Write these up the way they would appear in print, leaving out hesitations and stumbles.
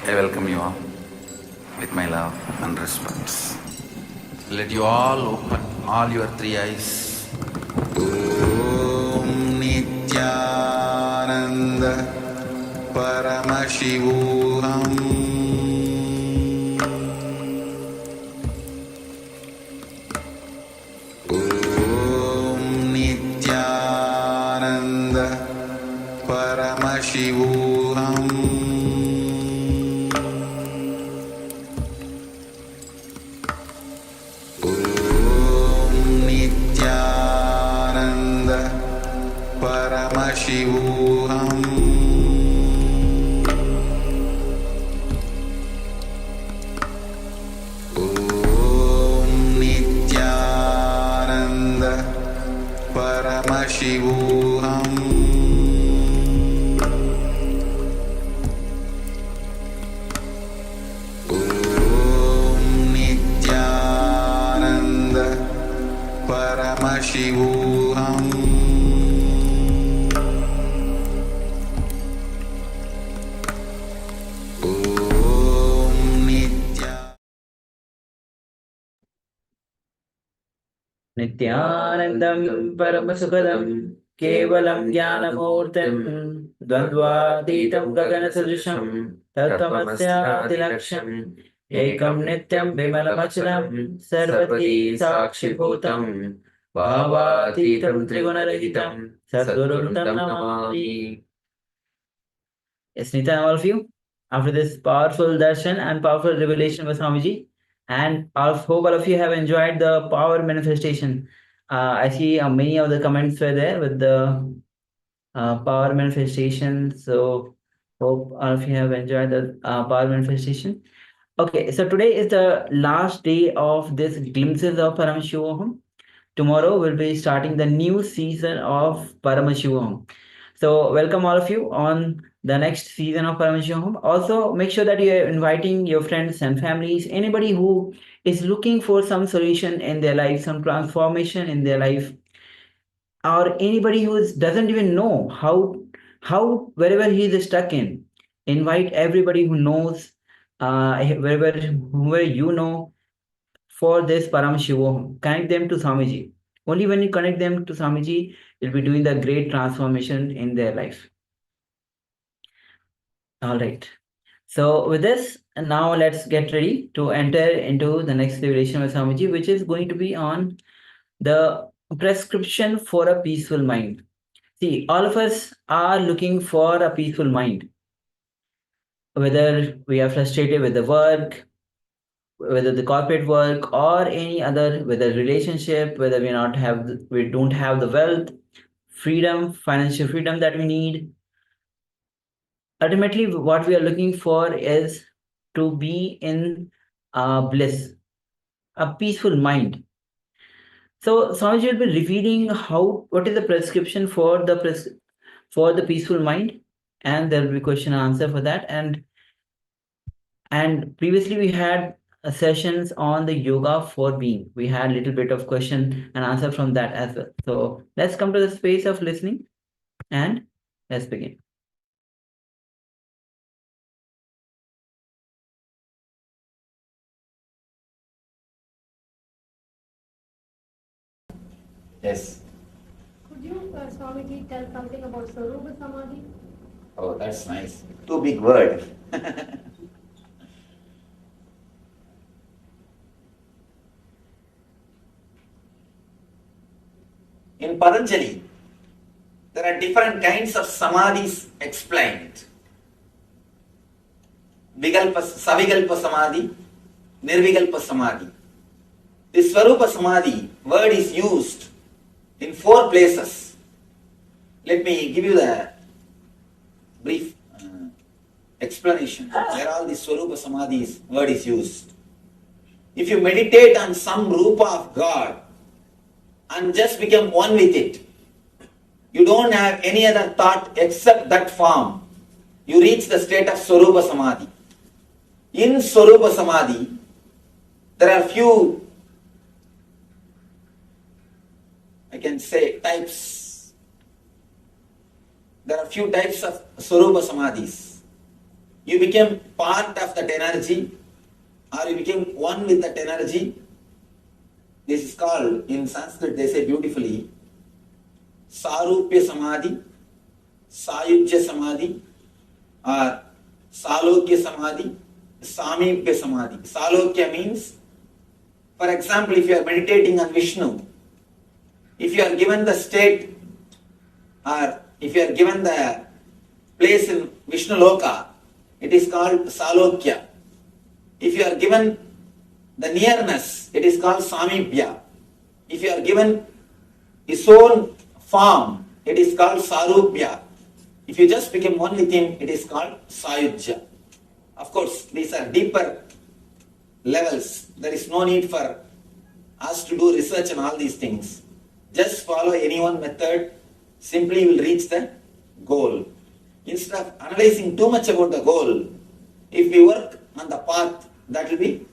I welcome you all with my love and respect. Let you all open all your three eyes. Om Nithyananda Paramashivoham Om Nithyananda Paramashivoham Paramashivoham Om Nithyananda Paramashivoham Om Nithyananda Paramashivoham Nithyanandam Paramasukadam Kevalam Jnanamurtam Dvandvatitam Gaganasudrisham Tattvamasyatilaksham Ekam Nityam Vimalamachalam Sarvati Sakshibhutam Bhavatitam Trigunarahitam Sadgurum Tam Namami. Yes, Nitya, all of you, after this powerful darshan and powerful revelation by Swamiji, and I hope all of you have enjoyed the power manifestation. I see many of the comments were there with the power manifestation. So hope all of you have enjoyed the power manifestation. Okay, so today is the last day of this Glimpses of Paramashivoham. Tomorrow we'll be starting the new season of Paramashivoham. So welcome all of you on the next season of Paramashivoham. Also, make sure that you're inviting your friends and families, anybody who is looking for some solution in their life, some transformation in their life, or anybody who doesn't even know how wherever he is stuck in. Invite everybody who knows, whoever you know, for this Paramashivoham. Connect them to Swamiji. Only when you connect them to Swamiji, you'll be doing the great transformation in their life. All right. So with this, now let's get ready to enter into the next revelation with Swamiji, which is going to be on the prescription for a peaceful mind. See, all of us are looking for a peaceful mind. Whether we are frustrated with the work, whether the corporate work or any other, whether relationship, whether we don't have the wealth, freedom, financial freedom that we need. Ultimately, what we are looking for is to be in bliss, a peaceful mind. So Swamiji will be revealing what is the prescription for the peaceful mind, and there will be question and answer for that. And previously we had sessions on the yoga for being. We had a little bit of question and answer from that as well. So let's come to the space of listening and let's begin. Yes. Could you, Swamiji, tell something about Sarupa Samadhi? Oh, that's nice. Too big word. In Patanjali, there are different kinds of samadhis explained. Savikalpa Samadhi, Nirvikalpa Samadhi. This Swarupa Samadhi word is used in 4 places. Let me give you the brief explanation. Where all this Swarupa Samadhi's word is used. If you meditate on some Rupa of God and just become one with it, you don't have any other thought except that form, you reach the state of Swarupa Samadhi. In Swarupa Samadhi, there are few, I can say, types. There are few types of Swarupa Samadhis. you became part of that energy, or you became one with that energy. This is called, in Sanskrit they say beautifully, Sarupya Samadhi, Sayujya Samadhi, or Salokya Samadhi, Samipya Samadhi. Salokya means, for example, if you are meditating on Vishnu, if you are given the state, or if you are given the place in Vishnu Loka, it is called Salokya. If you are given the nearness, it is called Samipya. If you are given his own form, it is called Sarupya. If you just become one with him, it is called Sayujya. Of course, these are deeper levels. There is no need for us to do research on all these things. Just follow any one method, simply you will reach the goal. Instead of analyzing too much about the goal, if we work on the path, that will be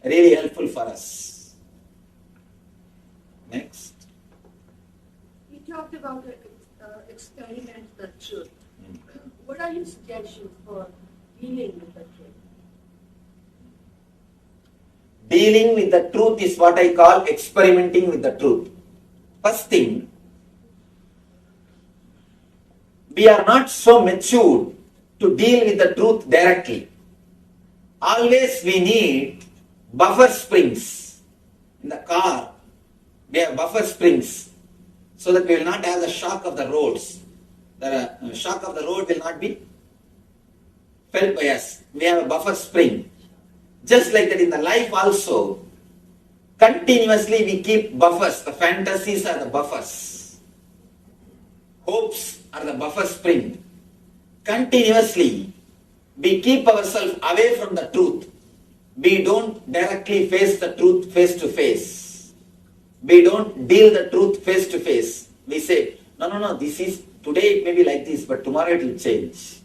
really helpful for us. Next. You talked about experiment the truth. What are your suggestions for dealing with the truth? Dealing with the truth is what I call experimenting with the truth. First thing, we are not so matured to deal with the truth directly. Always we need buffer springs. In the car, we have buffer springs so that we will not have the shock of the roads. The shock of the road will not be felt by us. We have a buffer spring. Just like that in the life also, continuously we keep buffers. The fantasies are the buffers. Hopes are the buffer spring. Continuously we keep ourselves away from the truth. We don't directly face the truth face to face. We don't deal the truth face to face. We say, no, this is, today it may be like this, but tomorrow it will change.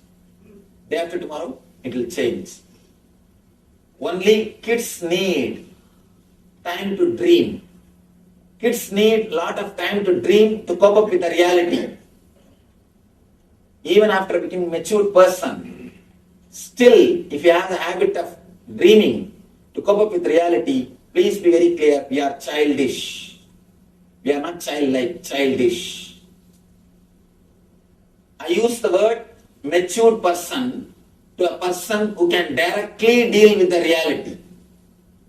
Day after tomorrow, it will change. Only kids need time to dream. Kids need a lot of time to dream to cope up with the reality. Even after becoming a mature person, still, if you have the habit of dreaming to cope up with reality, please be very clear, we are childish. We are not childlike, childish. I use the word mature person to a person who can directly deal with the reality,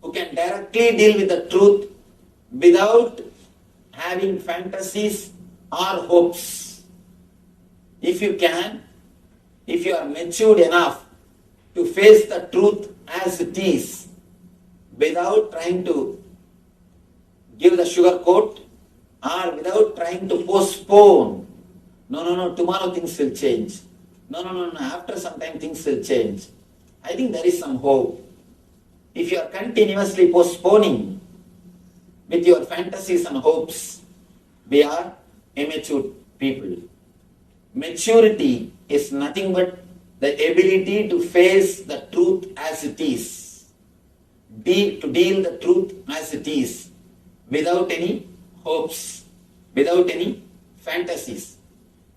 who can directly deal with the truth without having fantasies or hopes. If you can, if you are matured enough to face the truth as it is, without trying to give the sugar coat or without trying to postpone, no, tomorrow things will change. No, after some time things will change. I think there is some hope. If you are continuously postponing with your fantasies and hopes, we are immature people. Maturity is nothing but the ability to face the truth as it is, to deal the truth as it is, without any hopes, without any fantasies.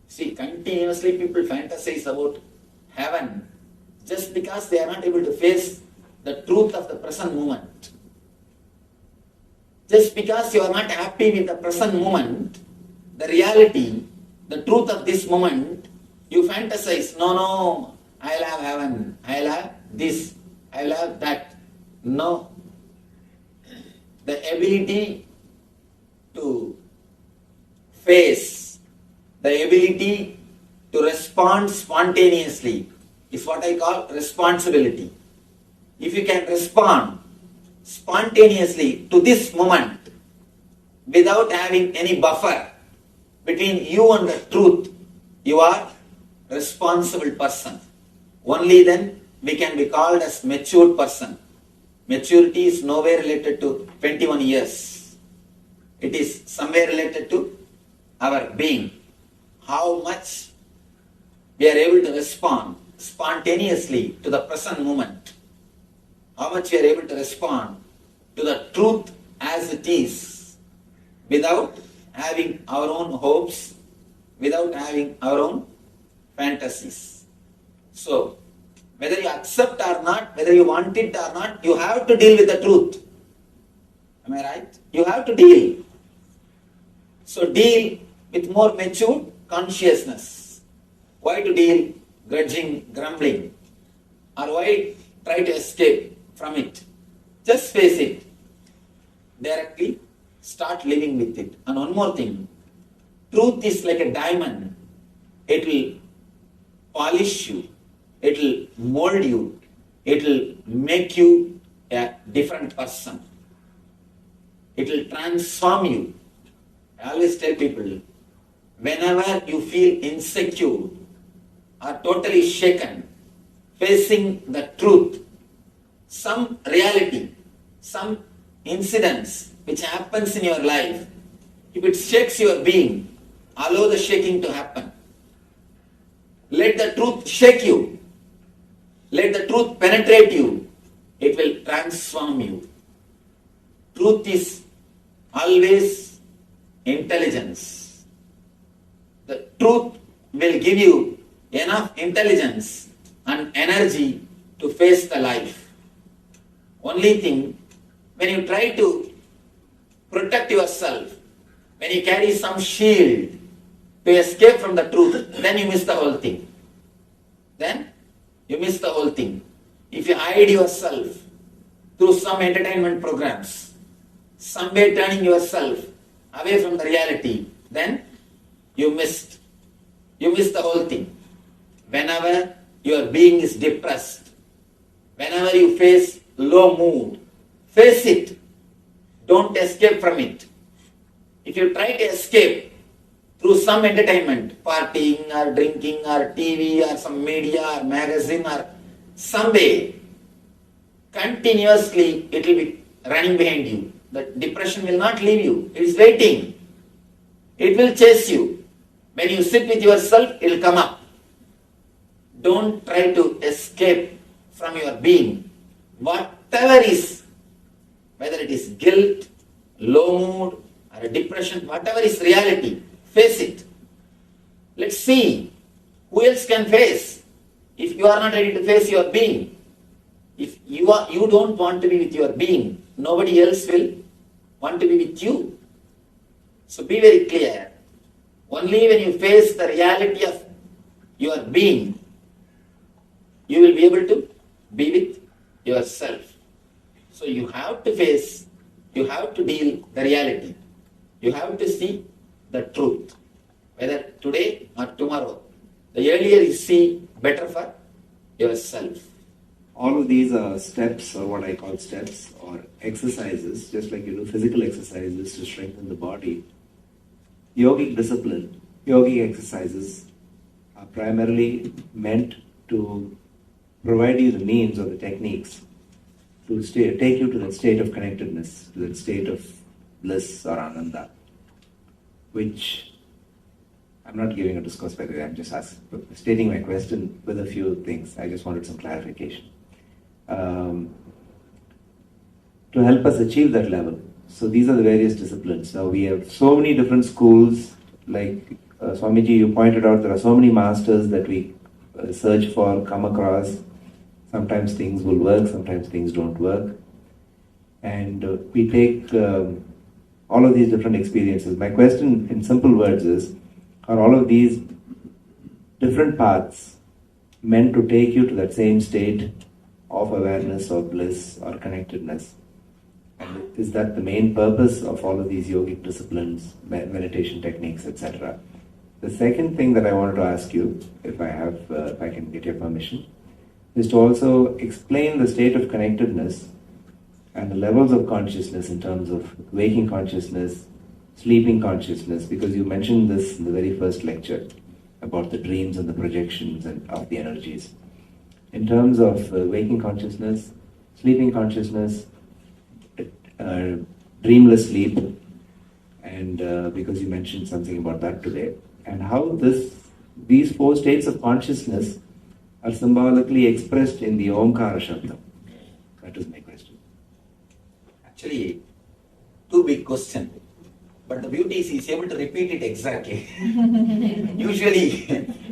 See, continuously people fantasize about heaven just because they are not able to face the truth of the present moment. Just because you are not happy with the present moment, the reality, the truth of this moment, you fantasize, no, I'll have heaven, I'll have this, I'll have that. No. The ability to face, the ability to respond spontaneously is what I call responsibility. If you can respond spontaneously to this moment without having any buffer between you and the truth, you are a responsible person. Only then we can be called as mature person. Maturity is nowhere related to 21 years. It is somewhere related to our being. How much we are able to respond spontaneously to the present moment. How much we are able to respond to the truth as it is without having our own hopes, without having our own fantasies. So, Whether you accept or not, whether you want it or not, you have to deal with the truth. Am I right? You have to deal. So deal with more mature consciousness. Why to deal grudging, grumbling? Or why try to escape from it? Just face it. Directly start living with it. And one more thing. Truth is like a diamond. It will polish you. It will mold you. It will make you a different person. It will transform you. I always tell people, whenever you feel insecure or totally shaken, facing the truth, some reality, some incidents which happens in your life, if it shakes your being, allow the shaking to happen. Let the truth shake you. Let the truth penetrate you. It will transform you. Truth is always intelligence. The truth will give you enough intelligence and energy to face the life. Only thing, when you try to protect yourself, when you carry some shield to escape from the truth, then you miss the whole thing. Then you miss the whole thing. If you hide yourself through some entertainment programs, some way turning yourself away from the reality, then you miss the whole thing. Whenever your being is depressed, whenever you face low mood, face it. Don't escape from it. If you try to escape through some entertainment, partying or drinking or TV or some media or magazine or some way, continuously it will be running behind you. The depression will not leave you. It is waiting. It will chase you. When you sit with yourself, it will come up. Don't try to escape from your being. Whatever is, whether it is guilt, low mood, or a depression, whatever is reality, face it. Let's see who else can face. If you are not ready to face your being, if you don't want to be with your being, nobody else will want to be with you. So be very clear. Only when you face the reality of your being, you will be able to be with yourself. So you have to face, you have to deal the reality. You have to see the truth, whether today or tomorrow. The earlier you see, better for yourself. All of these are steps, or what I call steps, or exercises, just like you do physical exercises to strengthen the body. Yogic discipline, yogic exercises are primarily meant to provide you the means or the techniques to take you to that state of connectedness, to that state of bliss or ananda, which I'm not giving a discourse, by the way, I'm just stating my question with a few things. I just wanted some clarification. To help us achieve that level. So these are the various disciplines. Now we have so many different schools, like Swamiji, you pointed out, there are so many masters that we search for, come across. Sometimes things will work, sometimes things don't work. And we take all of these different experiences. My question in simple words is, are all of these different paths meant to take you to that same state of awareness or bliss or connectedness? And is that the main purpose of all of these yogic disciplines, meditation techniques, etc.? The second thing that I wanted to ask you, if I can get your permission, is to also explain the state of connectedness and the levels of consciousness in terms of waking consciousness, sleeping consciousness, because you mentioned this in the very first lecture about the dreams and the projections and of the energies. In terms of waking consciousness, sleeping consciousness, dreamless sleep, and because you mentioned something about that today, and how these four states of consciousness are symbolically expressed in the Omkara Shabdam. That is my question. Actually, two big questions. But the beauty is he's able to repeat it exactly. Usually,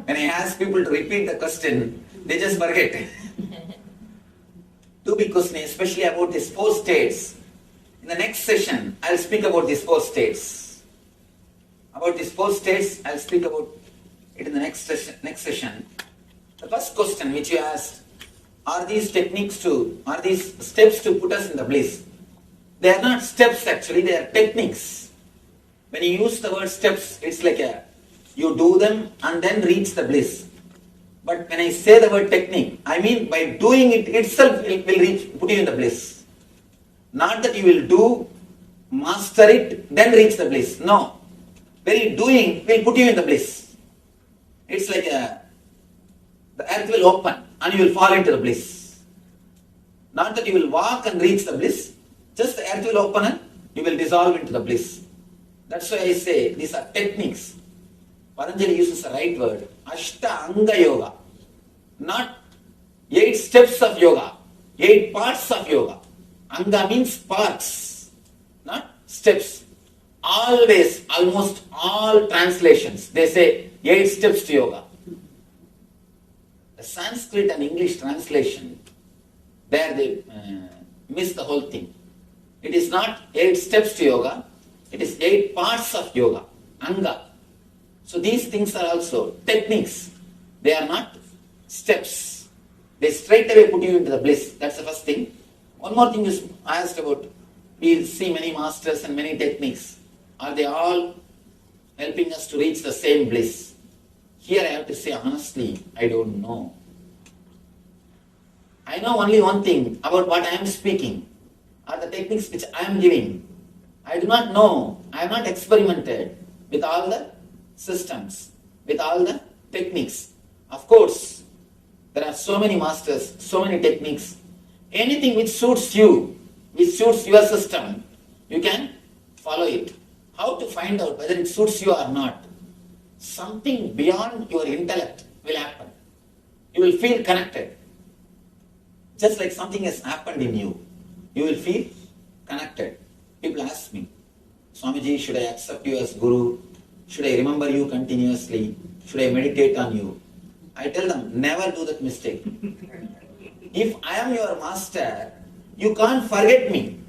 when I ask people to repeat the question, they just forget. be questioning, especially about these 4 states. In the next session, I'll speak about these 4 states. About these 4 states, I'll speak about it in the next session. The first question which you asked, are these steps to put us in the bliss? They are not steps actually, they are techniques. When you use the word steps, it's like you do them and then reach the bliss. But when I say the word technique, I mean by doing it itself will put you in the bliss. Not that you will do, master it, then reach the bliss. No. Very doing will put you in the bliss. It's like the earth will open and you will fall into the bliss. Not that you will walk and reach the bliss, just the earth will open and you will dissolve into the bliss. That's why I say these are techniques. Patanjali uses the right word, Ashtanga Yoga. Not 8 steps of yoga, 8 parts of yoga. Anga means parts, not steps. Always, almost all translations, they say 8 steps to yoga. The Sanskrit and English translation, there they miss the whole thing. It is not 8 steps to yoga, it is 8 parts of yoga, Anga. So these things are also techniques. They are not steps. They straight away put you into the bliss. That's the first thing. One more thing is asked about, we see many masters and many techniques. Are they all helping us to reach the same bliss? Here I have to say honestly, I don't know. I know only one thing about what I am speaking, are the techniques which I am giving. I do not know, I have not experimented with all the systems, with all the techniques. Of course, there are so many masters, so many techniques. Anything which suits you, which suits your system, you can follow it. How to find out whether it suits you or not? Something beyond your intellect will happen. You will feel connected. Just like something has happened in you, you will feel connected. People ask me, Swamiji, should I accept you as Guru? Should I remember you continuously? Should I meditate on you? I tell them, never do that mistake. If I am your master, you can't forget me.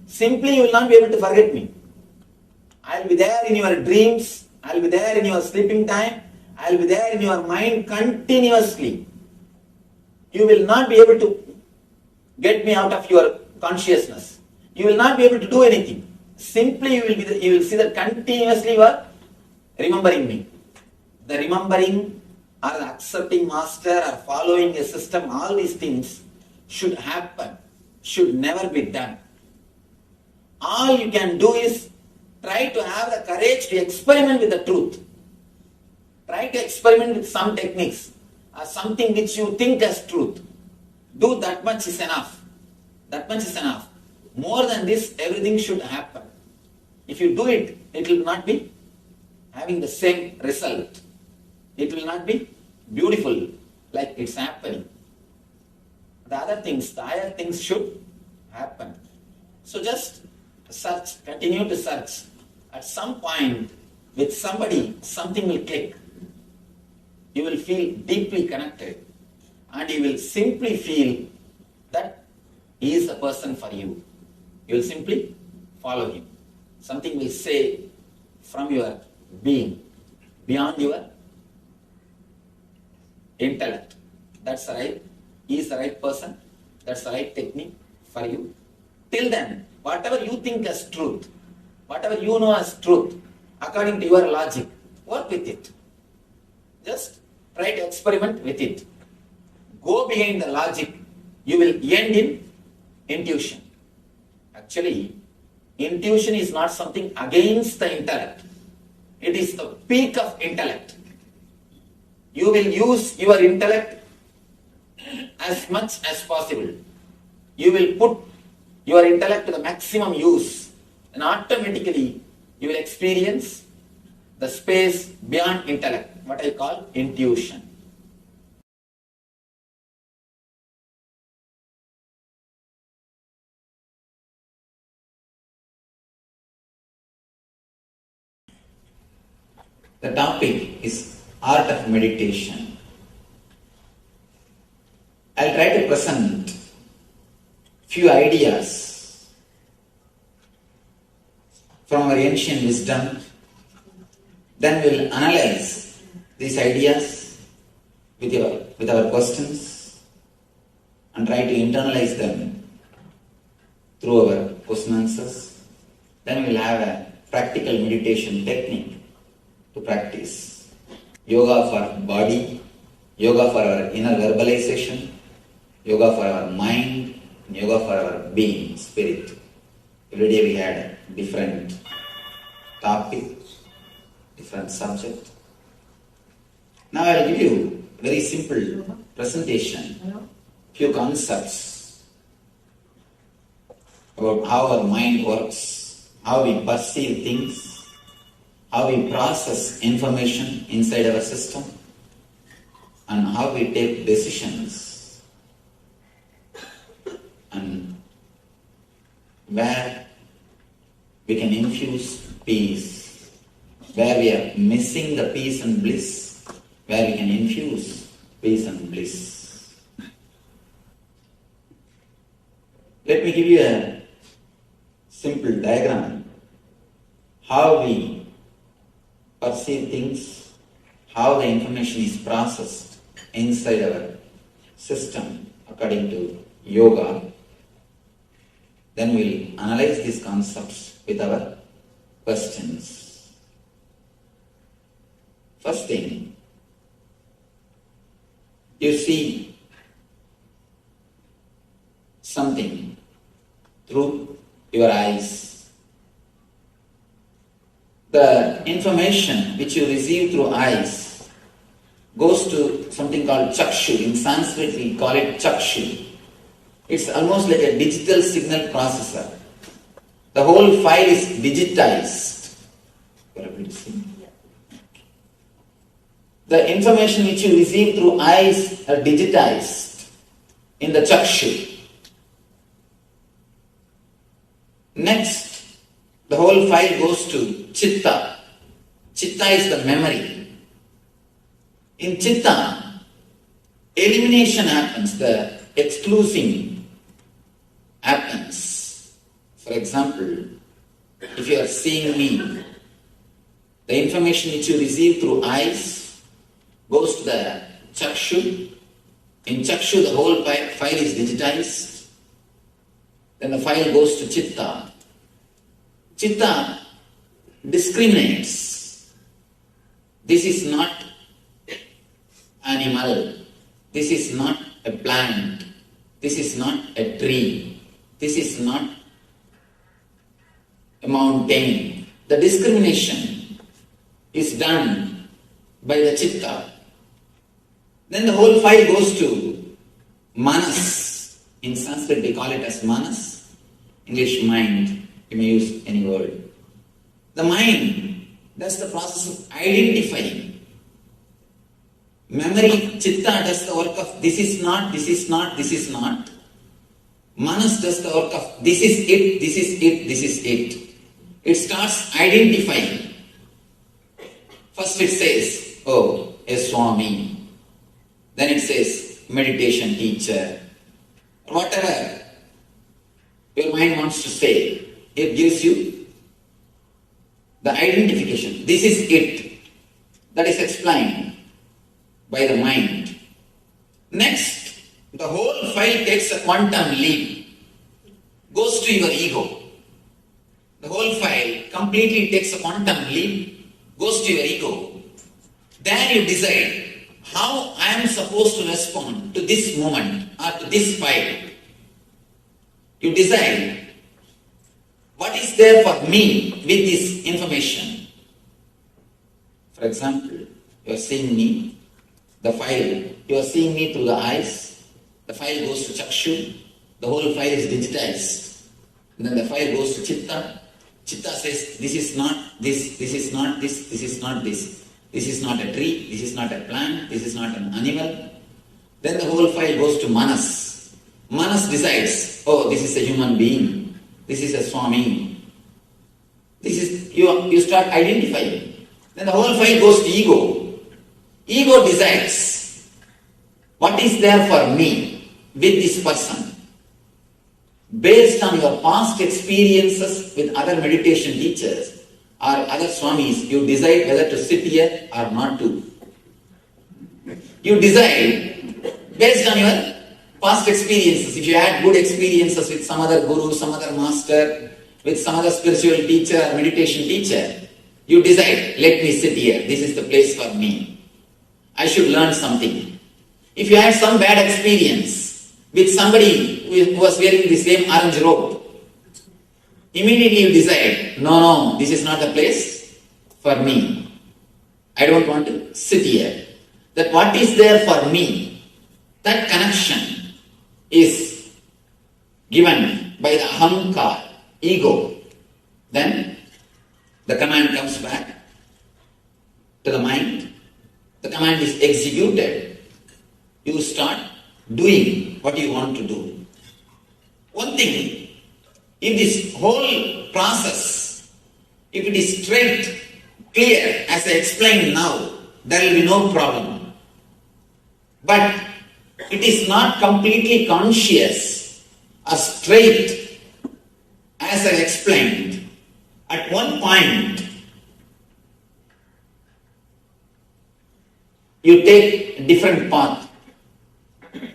Simply you will not be able to forget me. I will be there in your dreams, I will be there in your sleeping time, I will be there in your mind continuously. You will not be able to get me out of your consciousness. You will not be able to do anything. Simply you will see that continuously you are remembering me. The remembering or the accepting master or following a system, all these things should happen, should never be done. All you can do is try to have the courage to experiment with the truth. Try to experiment with some techniques or something which you think as truth. Do that much is enough. That much is enough. More than this, everything should happen. If you do it, it will not be having the same result. It will not be beautiful like it's happening. The other things, the higher things should happen. So just search, continue to search. At some point, with somebody, something will click. You will feel deeply connected. And you will simply feel that he is the person for you. You will simply follow him. Something will say from your being, beyond your intellect. That's the right, he is the right person, that's the right technique for you. Till then, whatever you think as truth, whatever you know as truth, according to your logic, work with it. Just try to experiment with it. Go behind the logic, you will end in intuition. Actually, intuition is not something against the intellect. It is the peak of intellect. You will use your intellect as much as possible. You will put your intellect to the maximum use, and automatically you will experience the space beyond intellect, what I call intuition. The topic is art of meditation. I'll try to present few ideas from our ancient wisdom. Then we'll analyze these ideas with our questions and try to internalize them through our question answers. Then we'll have a practical meditation technique to practice. Yoga for body, yoga for our inner verbalization, yoga for our mind, and yoga for our being, spirit. Every day we had a different topic, different subject. Now I'll give you a very simple presentation, few concepts about how our mind works, how we perceive things, how we process information inside our system, and how we take decisions, and where we can infuse peace, where we are missing the peace and bliss, where we can infuse peace and bliss. Let me give you a simple diagram, how we perceive things, how the information is processed inside our system according to yoga. Then we'll analyze these concepts with our questions. First thing, you see something through your eyes. The information which you receive through eyes goes to something called chakshu. In Sanskrit we call it chakshu. It's almost like a digital signal processor. The whole file is digitized. The information which you receive through eyes are digitized in the chakshu. Next, the whole file goes to chitta. Chitta is the memory. In chitta, elimination happens, the excluding happens. For example, if you are seeing me, the information which you receive through eyes goes to the chakshu. In chakshu, the whole file is digitized. Then the file goes to chitta. Chitta discriminates. This is not animal. This is not a plant. This is not a tree. This is not a mountain. The discrimination is done by the chitta. Then the whole file goes to manas. In Sanskrit we call it as manas. English mind. You may use any word. The mind, that's the process of identifying. Memory, chitta does the work of this is not, this is not, this is not. Manas does the work of this is it, this is it, this is it. It starts identifying. First it says, oh, a Swami. Then it says, meditation teacher. Whatever your mind wants to say, it gives you the identification. This is it. That is explained by the mind. Next, the whole file takes a quantum leap, goes to your ego. The whole file completely takes a quantum leap, goes to your ego. There you decide how I am supposed to respond to this moment or to this file. You decide what is there for me with this information. For example, you are seeing me, the file, you are seeing me through the eyes, the file goes to chakshu, the whole file is digitized. And then the file goes to chitta. Chitta says, this is not this, this is not this, this is not this. This is not a tree, this is not a plant, this is not an animal. Then the whole file goes to manas. Manas decides, oh, this is a human being. This is a Swami. This is, you start identifying. Then the whole file goes to ego. Ego decides what is there for me with this person. based on your past experiences with other meditation teachers or other swamis, you decide whether to sit here or not to. You decide based on your past experiences. If you had good experiences with some other guru, some other master, with some other spiritual teacher or meditation teacher, you decide, let me sit here. This is the place for me. I should learn something. If you had some bad experience with somebody who was wearing the same orange robe, immediately you decide, no, this is not the place for me. I don't want to sit here. That what is there for me, that connection is given by the ahankar, ego. Then the command comes back to the mind. The command is executed. You start doing what you want to do. One thing, if this whole process, if it is straight, clear, as I explained now, there will be no problem. But it is not completely conscious or straight, as I explained. At one point, you take a different path.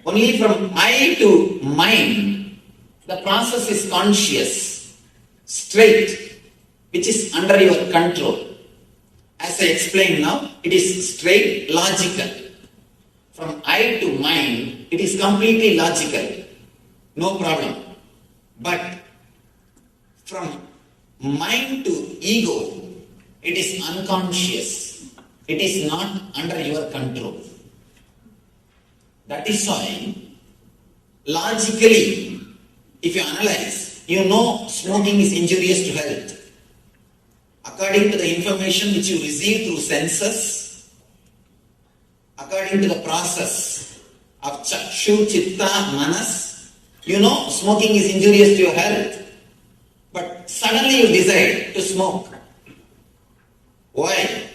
Only from I to mind, the process is conscious, straight, which is under your control. As I explained now, it is straight, logical. From I to mind, it is completely logical. No problem. But from mind to ego, it is unconscious. It is not under your control. That is why, logically, if you analyze, you know smoking is injurious to health. According to the information which you receive through senses, according to the process of chakshu, chitta, manas, you know smoking is injurious to your health. But suddenly you decide to smoke. Why?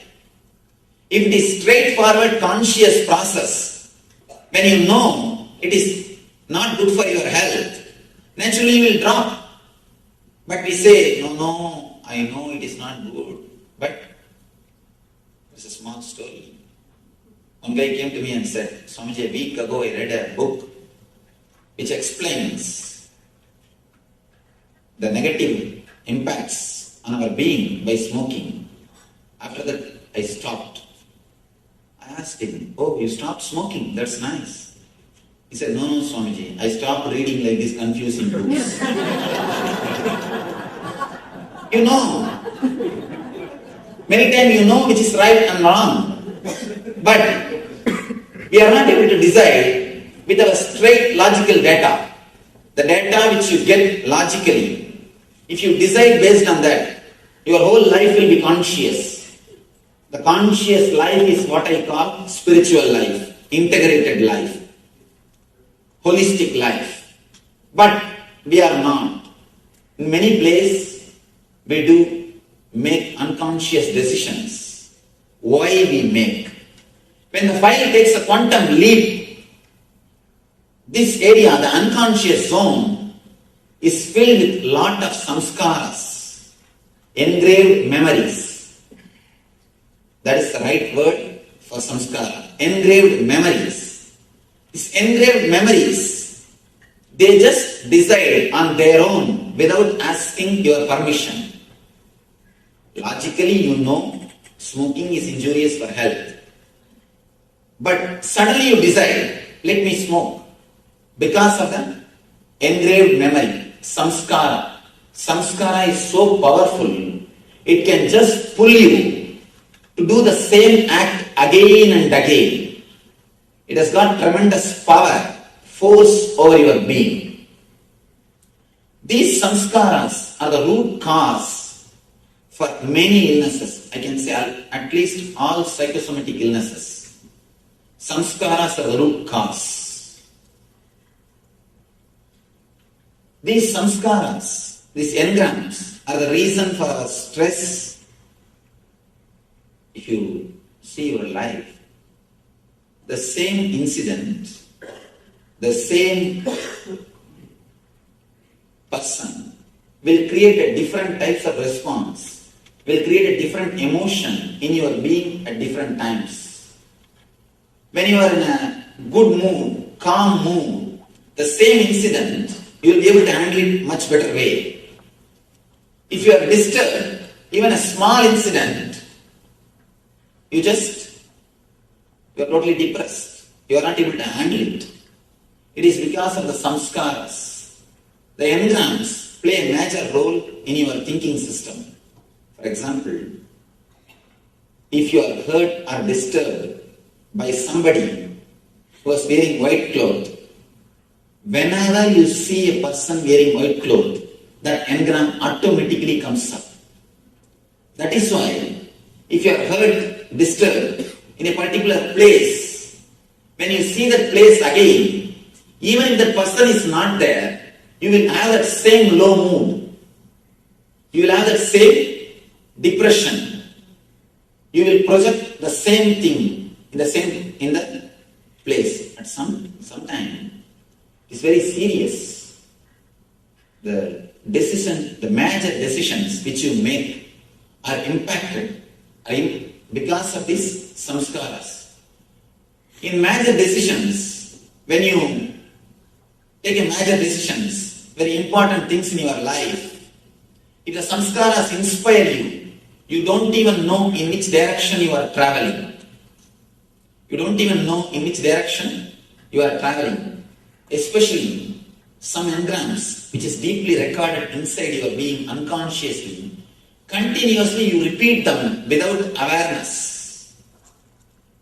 If it is straightforward conscious process, when you know it is not good for your health, naturally you will drop. But we say, no, I know it is not good. But it's a small story. One guy came to me and said, Swamiji, a week ago I read a book which explains the negative impacts on our being by smoking. After that, I stopped. I asked him, oh, you stopped smoking, that's nice. He said, no, Swamiji, I stopped reading like these confusing books. You know, many times you know which is right and wrong, but we are not able to decide with our straight logical data. The data which you get logically, if you decide based on that, your whole life will be conscious. The conscious life is what I call spiritual life, integrated life, holistic life. But we are not. In many places, we do make unconscious decisions. Why we make? When the file takes a quantum leap, this area, the unconscious zone, is filled with lot of samskaras, engraved memories. That is the right word for samskara. Engraved memories. These engraved memories, they just decide on their own without asking your permission. Logically, you know smoking is injurious for health. But suddenly you decide, let me smoke. Because of the engraved memory, samskara. Samskara is so powerful, it can just pull you to do the same act again and again. It has got tremendous power, force over your being. These samskaras are the root cause for many illnesses. I can say at least all psychosomatic illnesses. Samskaras are the root cause. These samskaras, these engrams, are the reason for our stress. If you see your life, the same incident, the same person will create a different types of response, will create a different emotion in your being at different times. When you are in a good mood, calm mood, the same incident, you will be able to handle it much better way. If you are disturbed, even a small incident, you are totally depressed. You are not able to handle it. It is because of the samskaras. The engrams play a major role in your thinking system. For example, if you are hurt or disturbed by somebody who is wearing white cloth, whenever you see a person wearing white cloth, that engram automatically comes up. That is why, if you are hurt, disturbed in a particular place, when you see that place again, even if that person is not there, you will have that same low mood. You will have that same depression. You will project the same thing in the place. At some time, it's very serious. The major decisions which you make are impacted because of these samskaras. In major decisions, when you take a major decisions, very important things in your life, if the samskaras inspire you, you don't even know in which direction you are traveling. You don't even know in which direction you are traveling. Especially some engrams, which is deeply recorded inside your being unconsciously. Continuously you repeat them without awareness.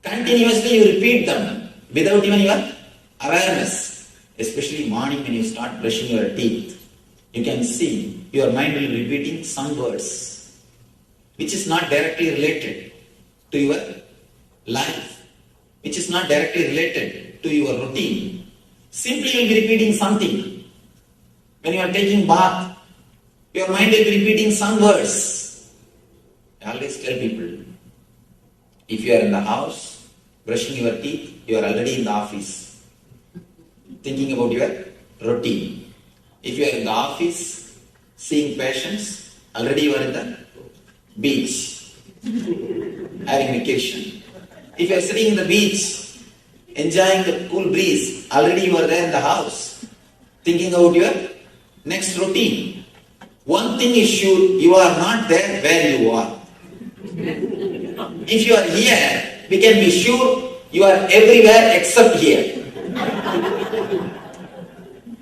Continuously you repeat them without even your awareness. Especially morning when you start brushing your teeth, you can see your mind will be repeating some words which is not directly related to your life, which is not directly related to your routine. Simply you will be repeating something. When you are taking bath, your mind will be repeating some words. I always tell people, if you are in the house, brushing your teeth, you are already in the office, thinking about your routine. If you are in the office, seeing patients, already you are in the beach, having vacation. If you are sitting in the beach, enjoying the cool breeze, already you are there in the house, thinking about your next routine. One thing is sure, you are not there where you are. If you are here, we can be sure you are everywhere except here.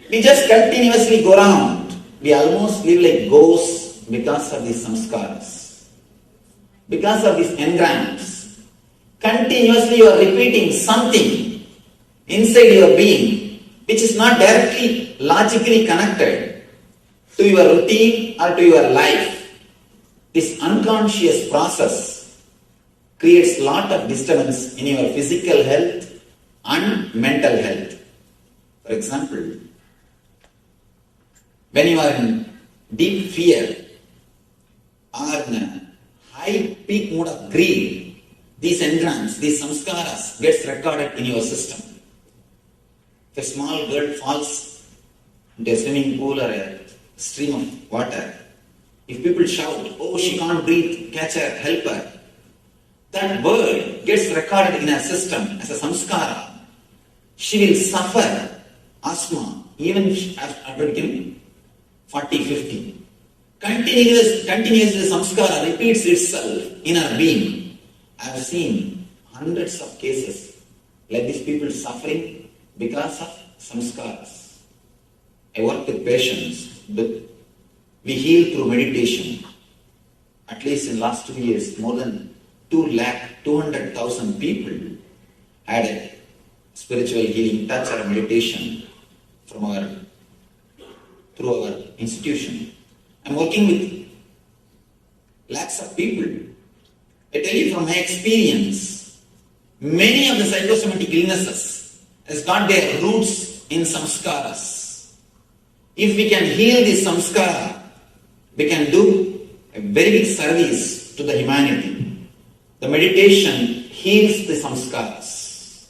We just continuously go around. We almost live like ghosts because of these samskaras. Because of these engrams. Continuously you are repeating something inside your being which is not directly logically connected to your routine or to your life. This unconscious process creates a lot of disturbance in your physical health and mental health. For example, when you are in deep fear or in a high peak mood of greed, these engrams, these samskaras gets recorded in your system. If a small girl falls into a swimming pool or a stream of water, if people shout, "Oh, she can't breathe, catch her, help her," that word gets recorded in her system as a samskara. She will suffer asthma even after becoming 40, 50. Continuously the samskara repeats itself in her being. I have seen hundreds of cases like these people suffering because of samskaras. I work with patients. We heal through meditation. At least in the last 2 years, more than 200,000 people had a spiritual healing touch or meditation through our institution. I'm working with lakhs of people. I tell you from my experience, many of the psychosomatic illnesses has got their roots in samskaras. If we can heal this samskara, we can do a very big service to the humanity. The meditation heals the samskaras.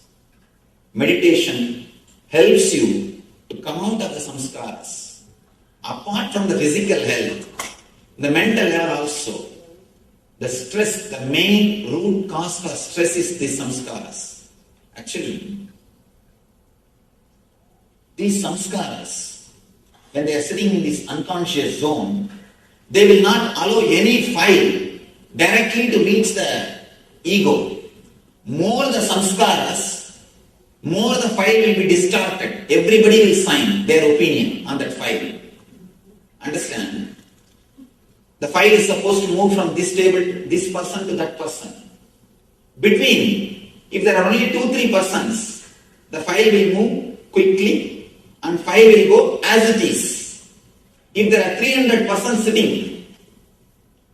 Meditation helps you to come out of the samskaras. Apart from the physical health, the mental health also, the stress, the main root cause for stress is these samskaras. Actually, these samskaras, when they are sitting in this unconscious zone, they will not allow any file directly to reach the ego. More the samskaras, more the file will be distorted. Everybody will sign their opinion on that file. Understand? The file is supposed to move from this table to this person to that person. Between, if there are only 2-3 persons, the file will move quickly and file will go as it is. If there are 300 persons sitting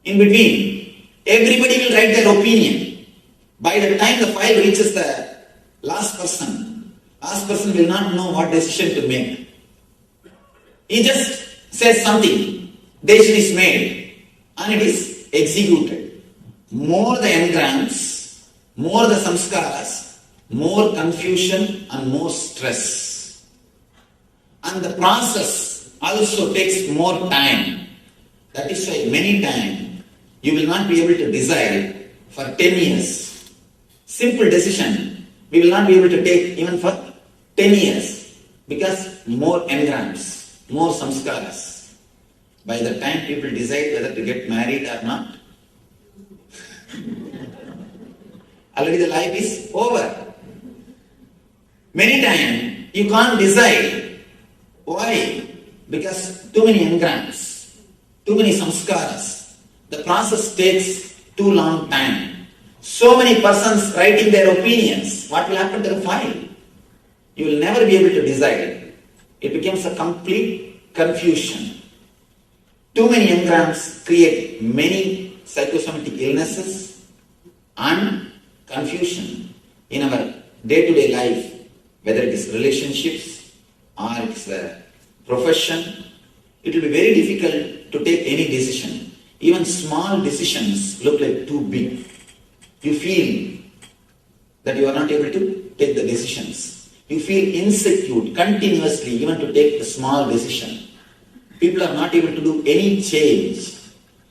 in between, everybody will write their opinion. By the time the file reaches the last person will not know what decision to make. He just says something, decision is made, and it is executed. More the engrams, more the samskaras, more confusion and more stress. And the process also takes more time. That is why many times you will not be able to decide for 10 years. Simple decision we will not be able to take even for 10 years because more engrams, more samskaras. By the time people decide whether to get married or not, already the life is over. Many times you can't decide. Why? Because too many engrams, too many samskaras. The process takes too long time. So many persons writing their opinions. What will happen to the file? You will never be able to decide. It becomes a complete confusion. Too many engrams create many psychosomatic illnesses and confusion in our day-to-day life, whether it is relationships or it's a profession. It will be very difficult to take any decision. Even small decisions look like too big. You feel that you are not able to take the decisions. You feel insecure continuously even to take the small decision. People are not able to do any change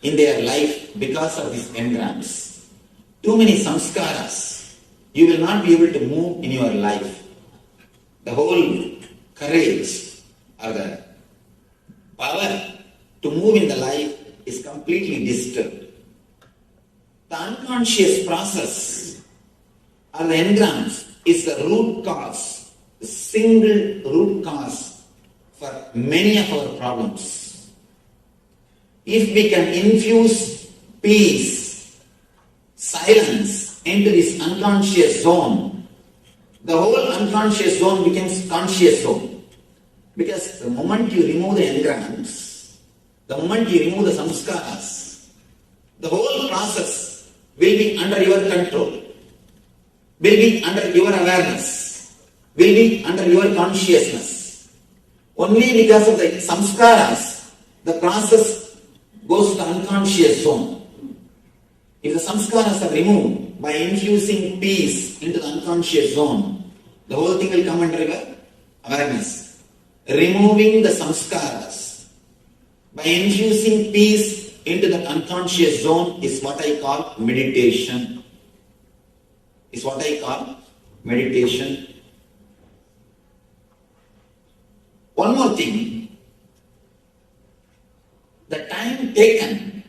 in their life because of these engrams. Too many samskaras. You will not be able to move in your life. The whole courage or the power to move in the life is completely disturbed. The unconscious process or the engrams is the root cause, the single root cause for many of our problems. If we can infuse peace, silence into this unconscious zone, the whole unconscious zone becomes conscious zone. Because the moment you remove the engrams, the moment you remove the samskaras, the whole process will be under your control, will be under your awareness, will be under your consciousness. Only because of the samskaras, the process goes to the unconscious zone. If the samskaras are removed by infusing peace into the unconscious zone, the whole thing will come under your awareness. Removing the samskaras by infusing peace into the unconscious zone is what I call meditation. Is what I call meditation. One more thing, the time taken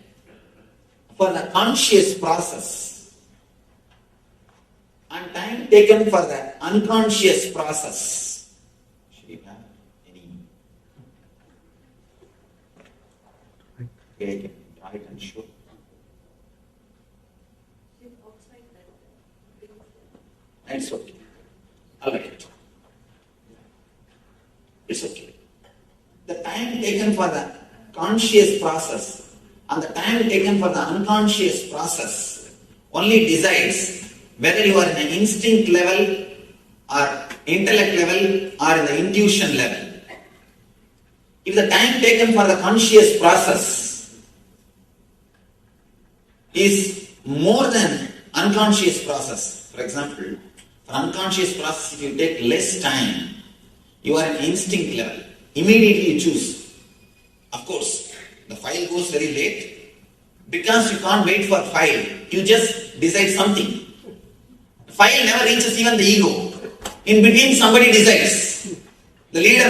for the conscious process and time taken for the unconscious process. Should you have any? Okay, I can draw it and show. It's okay. All right. It's okay. The time taken for the conscious process and the time taken for the unconscious process only decides whether you are in an instinct level or intellect level or in the intuition level. If the time taken for the conscious process is more than unconscious process, for example, for unconscious process if you take less time, you are an instinct level. Immediately you choose. Of course, the file goes very late. Because you can't wait for file, you just decide something. File never reaches even the ego. In between somebody decides. The leader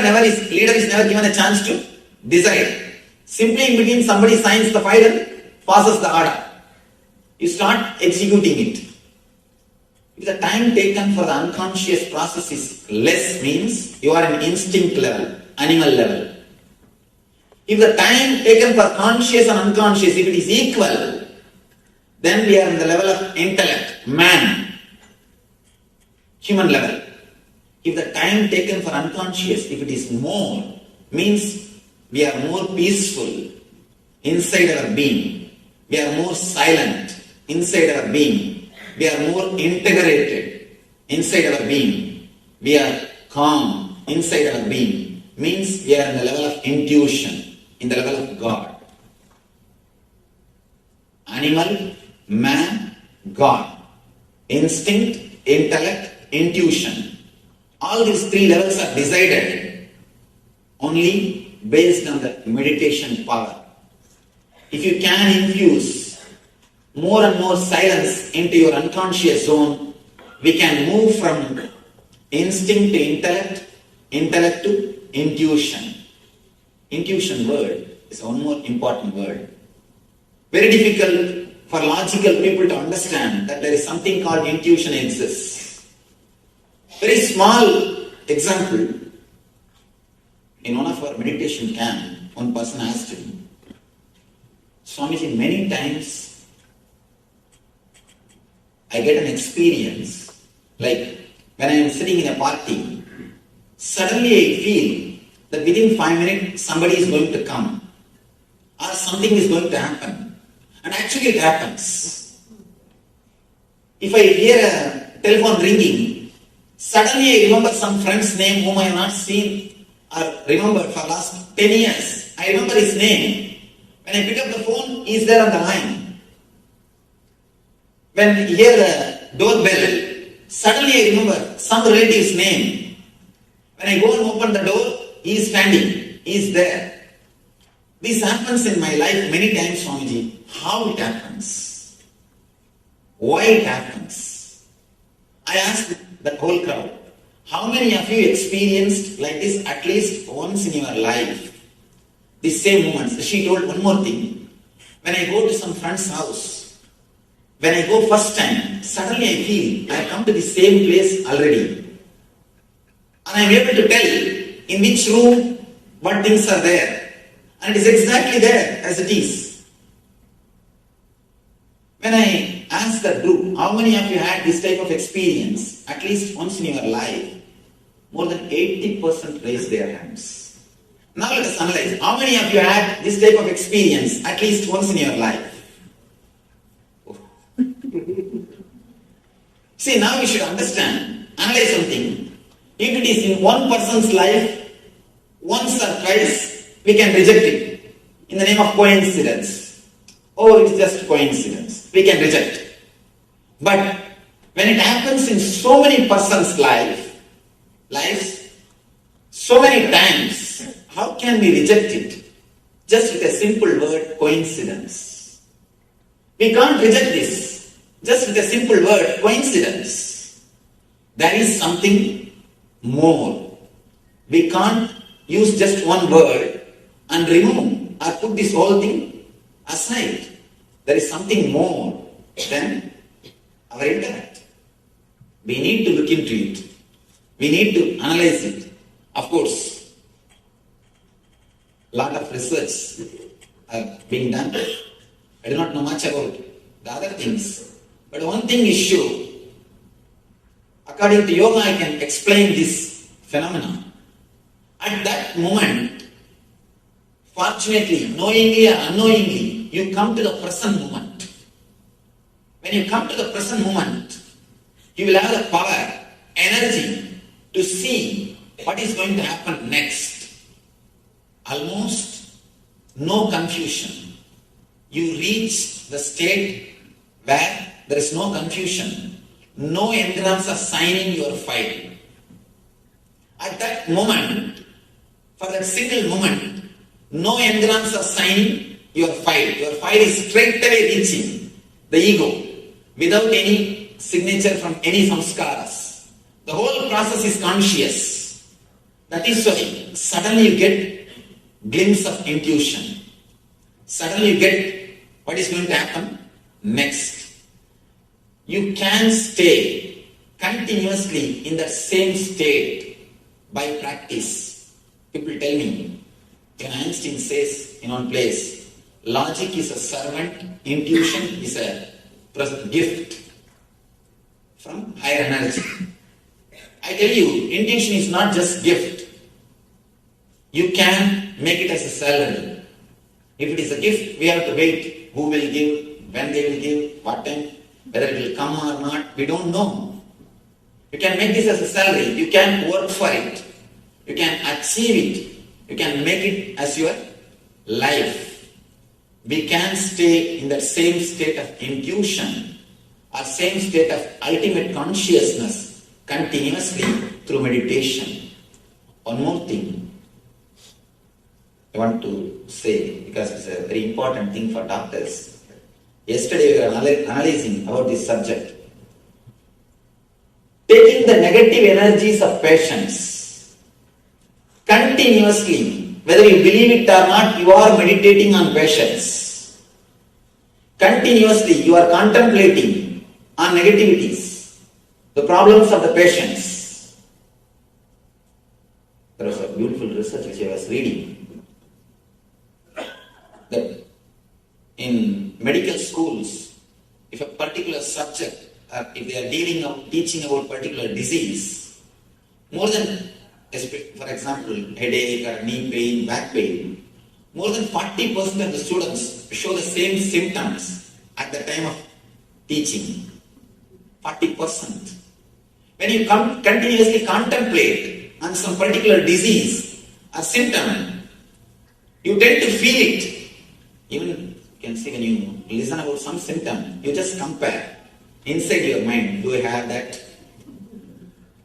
is never given a chance to decide. Simply in between somebody signs the file and passes the order. You start executing it. If the time taken for the unconscious process is less, means you are in instinct level, animal level. If the time taken for conscious and unconscious, if it is equal, then we are in the level of intellect, man, human level. If the time taken for unconscious, if it is more, means we are more peaceful inside our being. We are more silent inside our being. We are more integrated inside our being. We are calm inside our being. Means we are in the level of intuition, in the level of God. Animal, man, God. Instinct, intellect, intuition. All these three levels are decided only based on the meditation power. If you can infuse more and more silence into your unconscious zone, we can move from instinct to intellect, intellect to intuition. Intuition word is one more important word. Very difficult for logical people to understand that there is something called intuition exists. Very small example. In one of our meditation camp, one person asked me, Swamiji, many times I get an experience, like when I am sitting in a party, suddenly I feel that within 5 minutes somebody is going to come or something is going to happen. And actually it happens. If I hear a telephone ringing, suddenly I remember some friend's name whom I have not seen or remembered for last 10 years. I remember his name. When I pick up the phone, he is there on the line. When I hear the doorbell, suddenly I remember some relative's name. When I go and open the door, he is standing. He is there. This happens in my life many times, Swamiji. How it happens? Why it happens? I asked the whole crowd, how many of you experienced like this at least once in your life? The same moments. She told one more thing. When I go to some friend's house, when I go first time, suddenly I feel I have come to the same place already. And I am able to tell in which room what things are there. And it is exactly there as it is. When I asked the group, how many of you had this type of experience at least once in your life? More than 80% raised their hands. Now let us analyze. How many of you had this type of experience at least once in your life? See, now we should understand, analyze something. If it is in one person's life, once or twice, we can reject it in the name of coincidence. Oh, it's just coincidence. We can reject. But when it happens in so many persons' lives, so many times, how can we reject it? Just with a simple word, coincidence. We can't reject this. Just with a simple word, coincidence. There is something more. We can't use just one word and remove or put this whole thing aside. There is something more than our intellect. We need to look into it. We need to analyze it. Of course, a lot of research are being done. I do not know much about the other things. But one thing is sure. According to yoga, I can explain this phenomenon. At that moment, fortunately, knowingly or unknowingly, you come to the present moment. When you come to the present moment, you will have the power, energy to see what is going to happen next. Almost no confusion. You reach the state where there is no confusion. No engrams are signing your file. At that moment, for that single moment, No engrams are signing your file. Your file is straight away reaching the ego without any signature from any samskaras. The whole process is conscious. That is why suddenly you get glimpse of intuition. Suddenly you get what is going to happen next. You can stay continuously in that same state by practice. People tell me, when Einstein says in one place, logic is a servant, intuition is a gift from higher energy. I tell you, intuition is not just gift. You can make it as a salary. If it is a gift, we have to wait. Who will give, when they will give, what time, whether it will come or not, we don't know. You can make this as a salary. You can work for it. You can achieve it. You can make it as your life. We can stay in that same state of intuition or same state of ultimate consciousness continuously through meditation. One more thing I want to say, because it's a very important thing for doctors. Yesterday we were analyzing about this subject. Taking the negative energies of patients continuously, whether you believe it or not, you are meditating on patience. Continuously you are contemplating on negativities, the problems of the patients. There was a beautiful research which I was reading, that in medical schools, if a particular subject, if they are teaching about particular disease, more than, for example, headache or knee pain, back pain, more than 40% of the students show the same symptoms at the time of teaching. 40%. When you continuously contemplate on some particular disease or symptom, you tend to feel it. Even you can see when you listen about some symptom, you just compare inside your mind. Do I have that?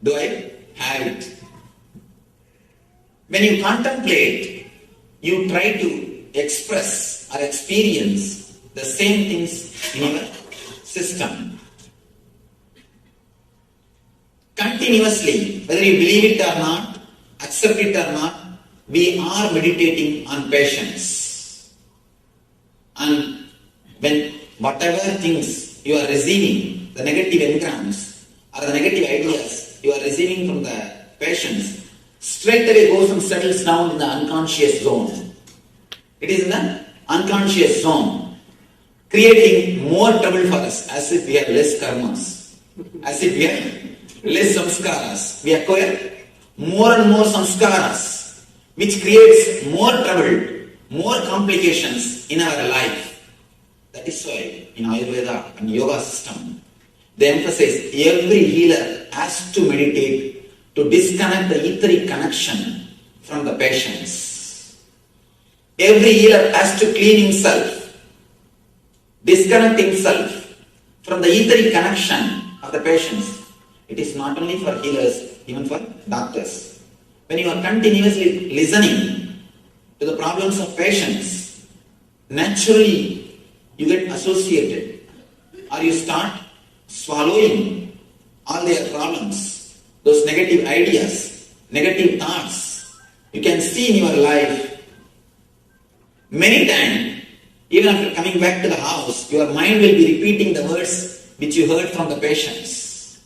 Do I have it? When you contemplate, you try to express or experience the same things in your system. Continuously, whether you believe it or not, accept it or not, we are meditating on patience. And when whatever things you are receiving, the negative engrams or the negative ideas you are receiving from the patients, straight away goes and settles down in the unconscious zone. It is in the unconscious zone, creating more trouble for us, as if we have less karmas, as if we have less samskaras. We acquire more and more samskaras, which creates more trouble, more complications in our life. That is why in Ayurveda and yoga system, they emphasize every healer has to meditate to disconnect the etheric connection from the patients. Every healer has to clean himself, disconnect himself from the etheric connection of the patients. It is not only for healers, even for doctors. When you are continuously listening to the problems of patients, naturally you get associated, or you start swallowing all their problems, those negative ideas, negative thoughts. You can see in your life, many times, even after coming back to the house, your mind will be repeating the words which you heard from the patients.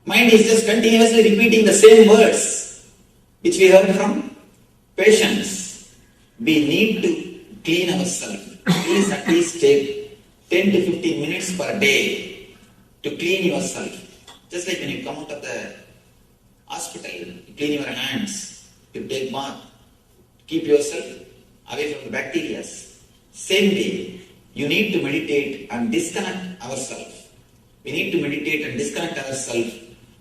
Mind is just continuously repeating the same words which we heard from patients. We need to clean ourselves. Please at least take 10 to 15 minutes per day to clean yourself. Just like when you come out of the hospital, you clean your hands, you take bath, keep yourself away from the bacteria. Same way, you need to meditate and disconnect ourselves. We need to meditate and disconnect ourselves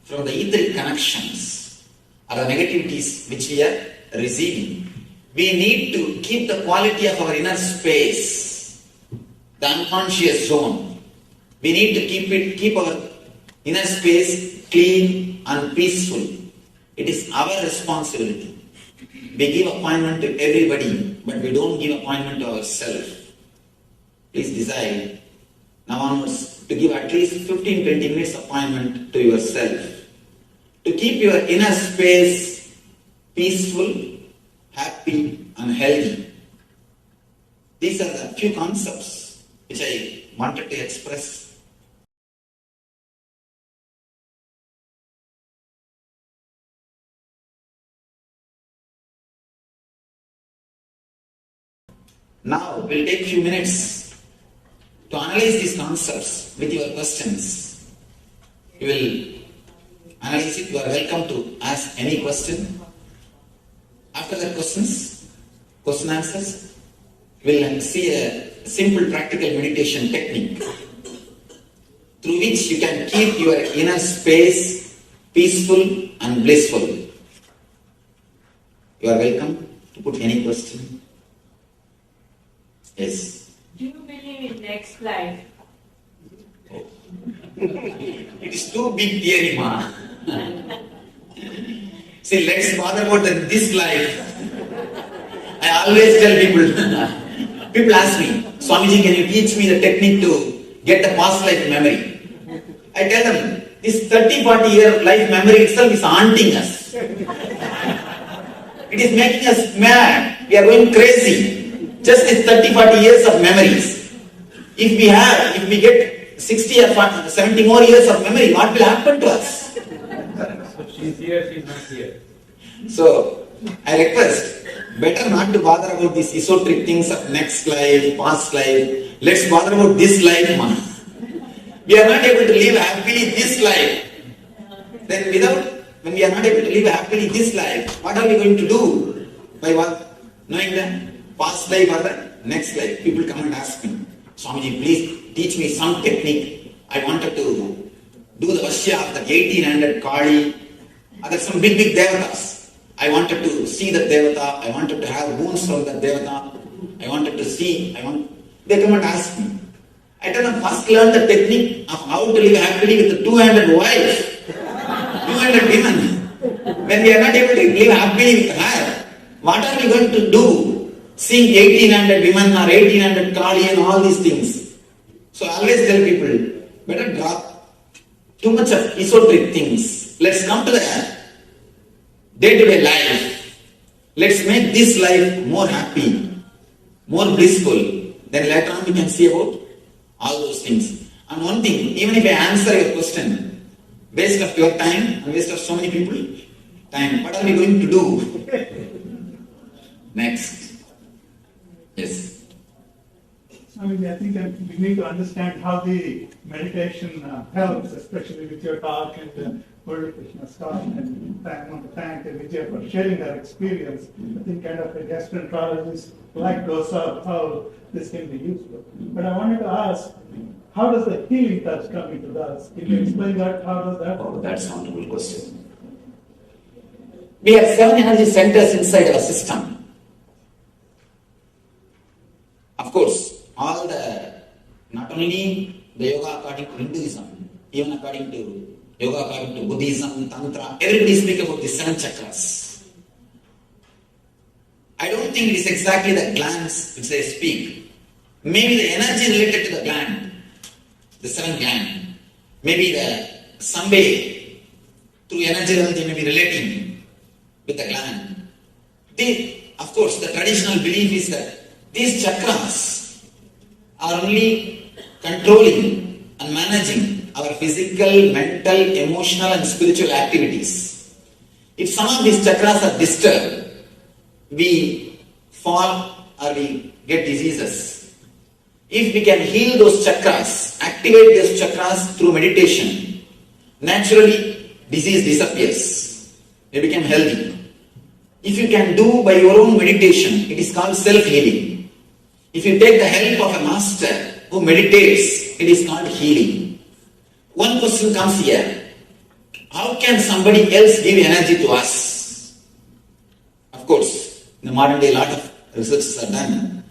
from the etheric connections or the negativities which we are receiving. We need to keep the quality of our inner space, the unconscious zone. We need to keep our inner space clean and peaceful. It is our responsibility. we give appointment to everybody, but we don't give appointment to ourselves. Please decide now onwards to give at least 15-20 minutes appointment to yourself. To keep your inner space peaceful, happy and healthy. These are the few concepts which I wanted to express. Now we'll take a few minutes to analyze these concepts with your questions. You will analyze it. You are welcome to ask any question. After the question answers, we'll see a simple practical meditation technique through which you can keep your inner space peaceful and blissful. You are welcome to put any question. Yes. Do you believe in next life? It is too big theory, ma. See, let's bother about this life. I always tell people ask me, Swamiji, can you teach me the technique to get the past life memory? I tell them, this 30-40 year life memory itself is haunting us. It is making us mad. We are going crazy. Just this 30-40 years of memories. If we get 60 or 70 more years of memory, what will happen to us? So she's here, she's not here. So, I request, better not to bother about these esoteric things of next life, past life. Let's bother about this life, man. We are not able to live happily this life. Then when we are not able to live happily this life, what are we going to do? By what? Knowing that past life or the next life. People come and ask me, Swamiji, please teach me some technique. I wanted to do the Vashya of the 1800 Kali. There are some big devatas. I wanted to see the devata. I wanted to have boons from the devata. I wanted to see. They come and ask me. I tell them, first learn the technique of how to live happily with the 200 wives, 200 women. When we are not able to live happily with her, what are we going to do? Seeing 1800 women or 1800 Kali and all these things. So I always tell people, better drop too much of esoteric things. Let's come to the day-to-day life. Let's make this life more happy, more blissful. Then later on we can see about all those things. And one thing, even if I answer your question, waste of your time and waste of so many people time, what are we going to do? Next. Yes. I mean, I think we need to understand how the meditation helps, especially with your talk and Guru Krishna's talk. And I want to thank Vijay for sharing that experience. I think kind of a gastroenterologist like Dosa, how this can be useful. But I wanted to ask, how does the healing touch come into this? Can you explain that? How does that? Oh, that's a wonderful question. We have 7 energy centers inside our system. Of course, not only the yoga according to Hinduism, even according to yoga according to Buddhism, Tantra, everybody speaks about the 7 chakras. I don't think it is exactly the glands which they speak. Maybe the energy related to the gland, the 7 gland. Maybe some way through energy level they may be relating with the gland. Of course, the traditional belief is that these chakras are only controlling and managing our physical, mental, emotional and spiritual activities. If some of these chakras are disturbed, we fall or we get diseases. If we can heal those chakras, activate those chakras through meditation, naturally disease disappears. We become healthy. If you can do by your own meditation, it is called self-healing. If you take the help of a master who meditates, it is called healing. One question comes here. How can somebody else give energy to us? Of course, in the modern day, a lot of researches are done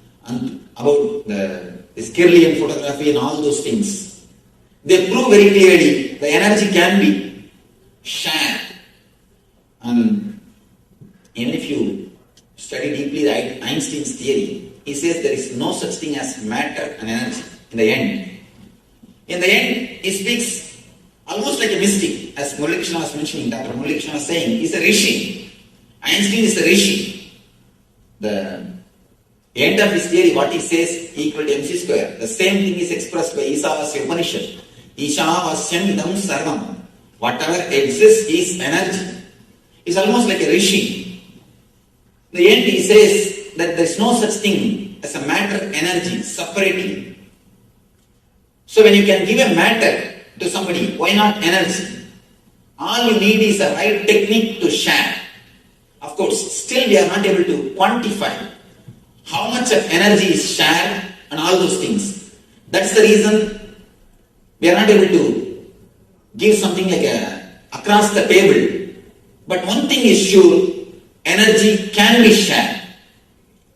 about this Kirlian photography and all those things. They prove very clearly the energy can be shared. And even if you study deeply Einstein's theory, he says there is no such thing as matter and energy in the end. In the end, he speaks almost like a mystic, as Murali Krishna was mentioning, Dr. Murali Krishna was saying, he's a rishi. Einstein is a rishi. The end of his theory, what he says, equal to mc square. The same thing is expressed by Isavasya Upanishad. Ishavasyam idam sarvam. Whatever exists is energy. It's almost like a rishi. In the end, he says that there is no such thing as a matter energy separately. So when you can give a matter to somebody, why not energy? All you need is a right technique to share. Of course, still we are not able to quantify how much of energy is shared and all those things. That's the reason we are not able to give something like across the table. But one thing is sure, energy can be shared.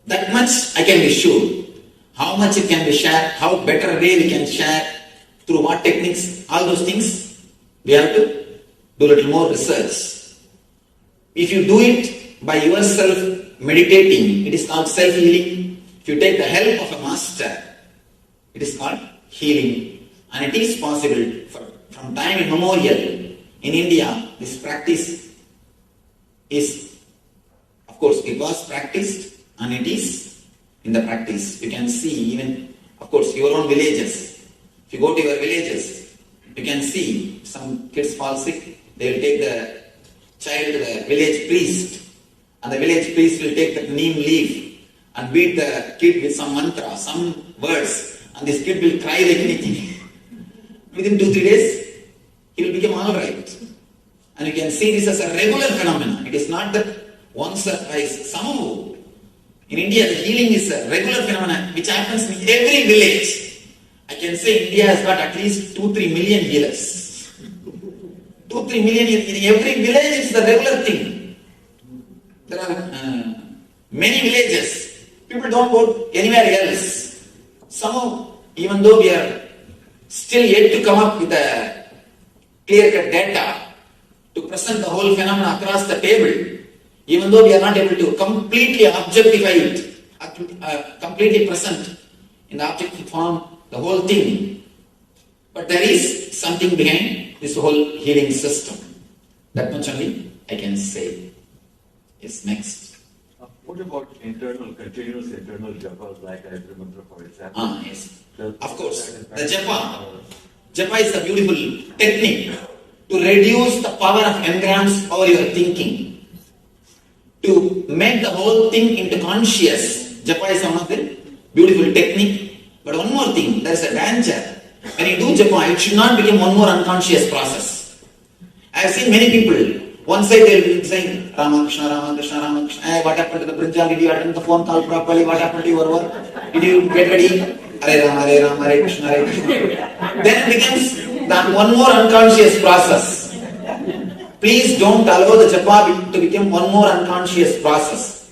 That much I can be sure. How much it can be shared, how better way we can share, through what techniques, all those things, we have to do a little more research. If you do it by yourself meditating, it is called self-healing. If you take the help of a master, it is called healing. And it is possible from time immemorial. In India, this practice is, of course, it was practiced and it is in the practice. You can see even, of course, your own villages. If you go to your villages, you can see some kids fall sick, they will take the child to the village priest, and the village priest will take the neem leaf and beat the kid with some mantra, some words, and this kid will cry like anything. Within 2-3 days, he will become alright. And you can see this as a regular phenomenon. It is not that once or twice. Somehow, in India, the healing is a regular phenomenon which happens in every village. I can say India has got at least 2-3 million healers. 2-3 million in every village is the regular thing. There are many villages. People don't go anywhere else. Somehow, even though we are still yet to come up with a clear-cut data to present the whole phenomenon across the table, even though we are not able to completely objectify it, completely present in the objective form, the whole thing. But there is something behind this whole healing system. That much only I can say. Yes, next. What about continuous internal japas like Gayatri Mantra, for example? Yes. Of course, the japa. Japa is a beautiful technique to reduce the power of engrams over your thinking. To make the whole thing into conscious. Japa is one of the beautiful technique. But one more thing, there is a danger. When you do japa, it should not become one more unconscious process. I have seen many people, one side they will be saying, Rama Krishna, Rama Krishna, Rama Krishna. Hey, what happened to the brinjal? Did you attend the phone call properly? What happened to your work? Did you get ready? Hare Rama, Hare Rama, Hare Krishna, Hare Krishna. Then it becomes that one more unconscious process. Please don't allow the japa to become one more unconscious process.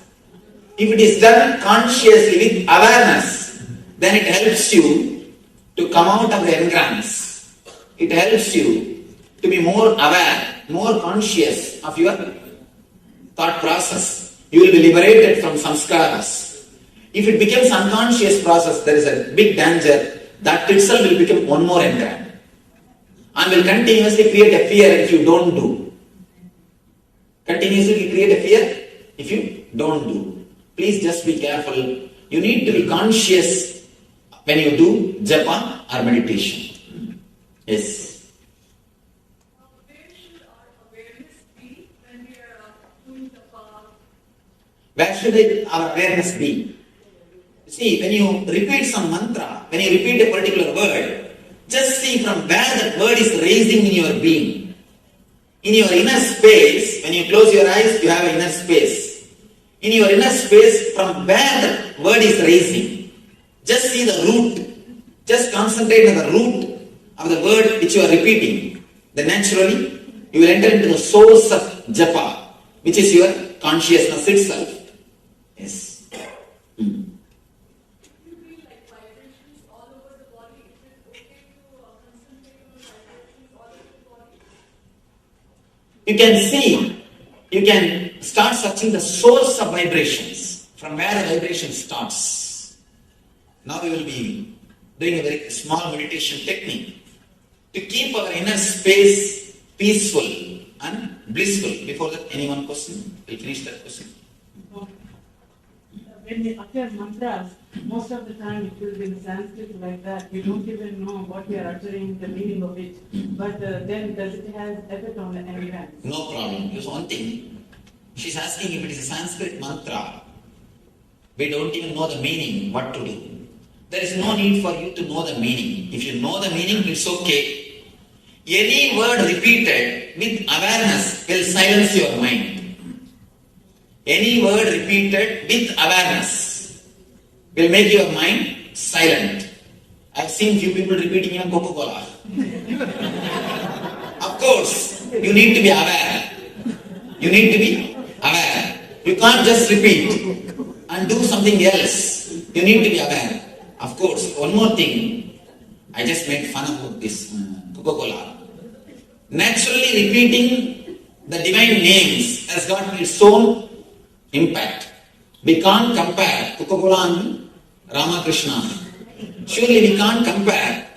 If it is done consciously with awareness, then it helps you to come out of the engrams. It helps you to be more aware, more conscious of your thought process. You will be liberated from samskaras. If it becomes unconscious process, there is a big danger that itself will become one more engram and will continuously create a fear if you don't do. Continuously create a fear if you don't do. Please just be careful. You need to be conscious when you do japa or meditation. Yes. Where should our awareness be when we are doing japa? Where should our awareness be? See, when you repeat some mantra, when you repeat a particular word, just see from where that word is raising in your being. In your inner space, when you close your eyes, you have an inner space. In your inner space, from where the word is raising, just see the root. Just concentrate on the root of the word which you are repeating. Then naturally, you will enter into the source of japa, which is your consciousness itself. Yes. You feel like vibrations all over the body. Is it okay to concentrate on vibrations all over the body? You can see, you can start searching the source of vibrations. from where the vibration starts. Now we will be doing a very small meditation technique to keep our inner space peaceful and blissful. Before that, any one question? We'll finish that question. When we utter mantras, most of the time it will be in Sanskrit like that. You don't even know what you are uttering, the meaning of it. But then does it have effect on the environment? No problem. Just one thing. She's asking if it is a Sanskrit mantra. We don't even know the meaning, what to do. There is no need for you to know the meaning. If you know the meaning, it's okay. Any word repeated with awareness will silence your mind. Any word repeated with awareness will make your mind silent. I've seen few people repeating even Coca-Cola. Of course, you need to be aware. You need to be aware. You can't just repeat and do something else. You need to be aware. Of course, one more thing. I just made fun about this Coca-Cola. Naturally repeating the divine names has got its own impact. We can't compare Coca-Cola and Ramakrishna. Surely we can't compare.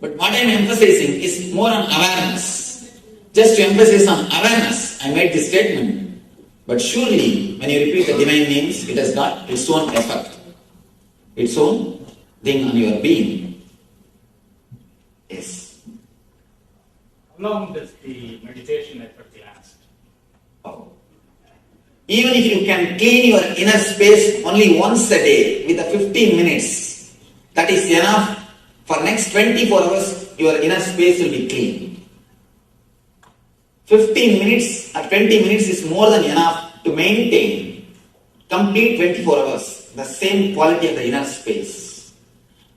But what I am emphasizing is more on awareness. Just to emphasize on awareness, I made this statement. But surely, when you repeat the divine names, it has got its own effect. Its own thing on your being. Yes. How long does the meditation effort last? Oh. Even if you can clean your inner space only once a day with the 15 minutes, that is enough. For next 24 hours, your inner space will be clean. 15 minutes or 20 minutes is more than enough to maintain complete 24 hours, the same quality of the inner space.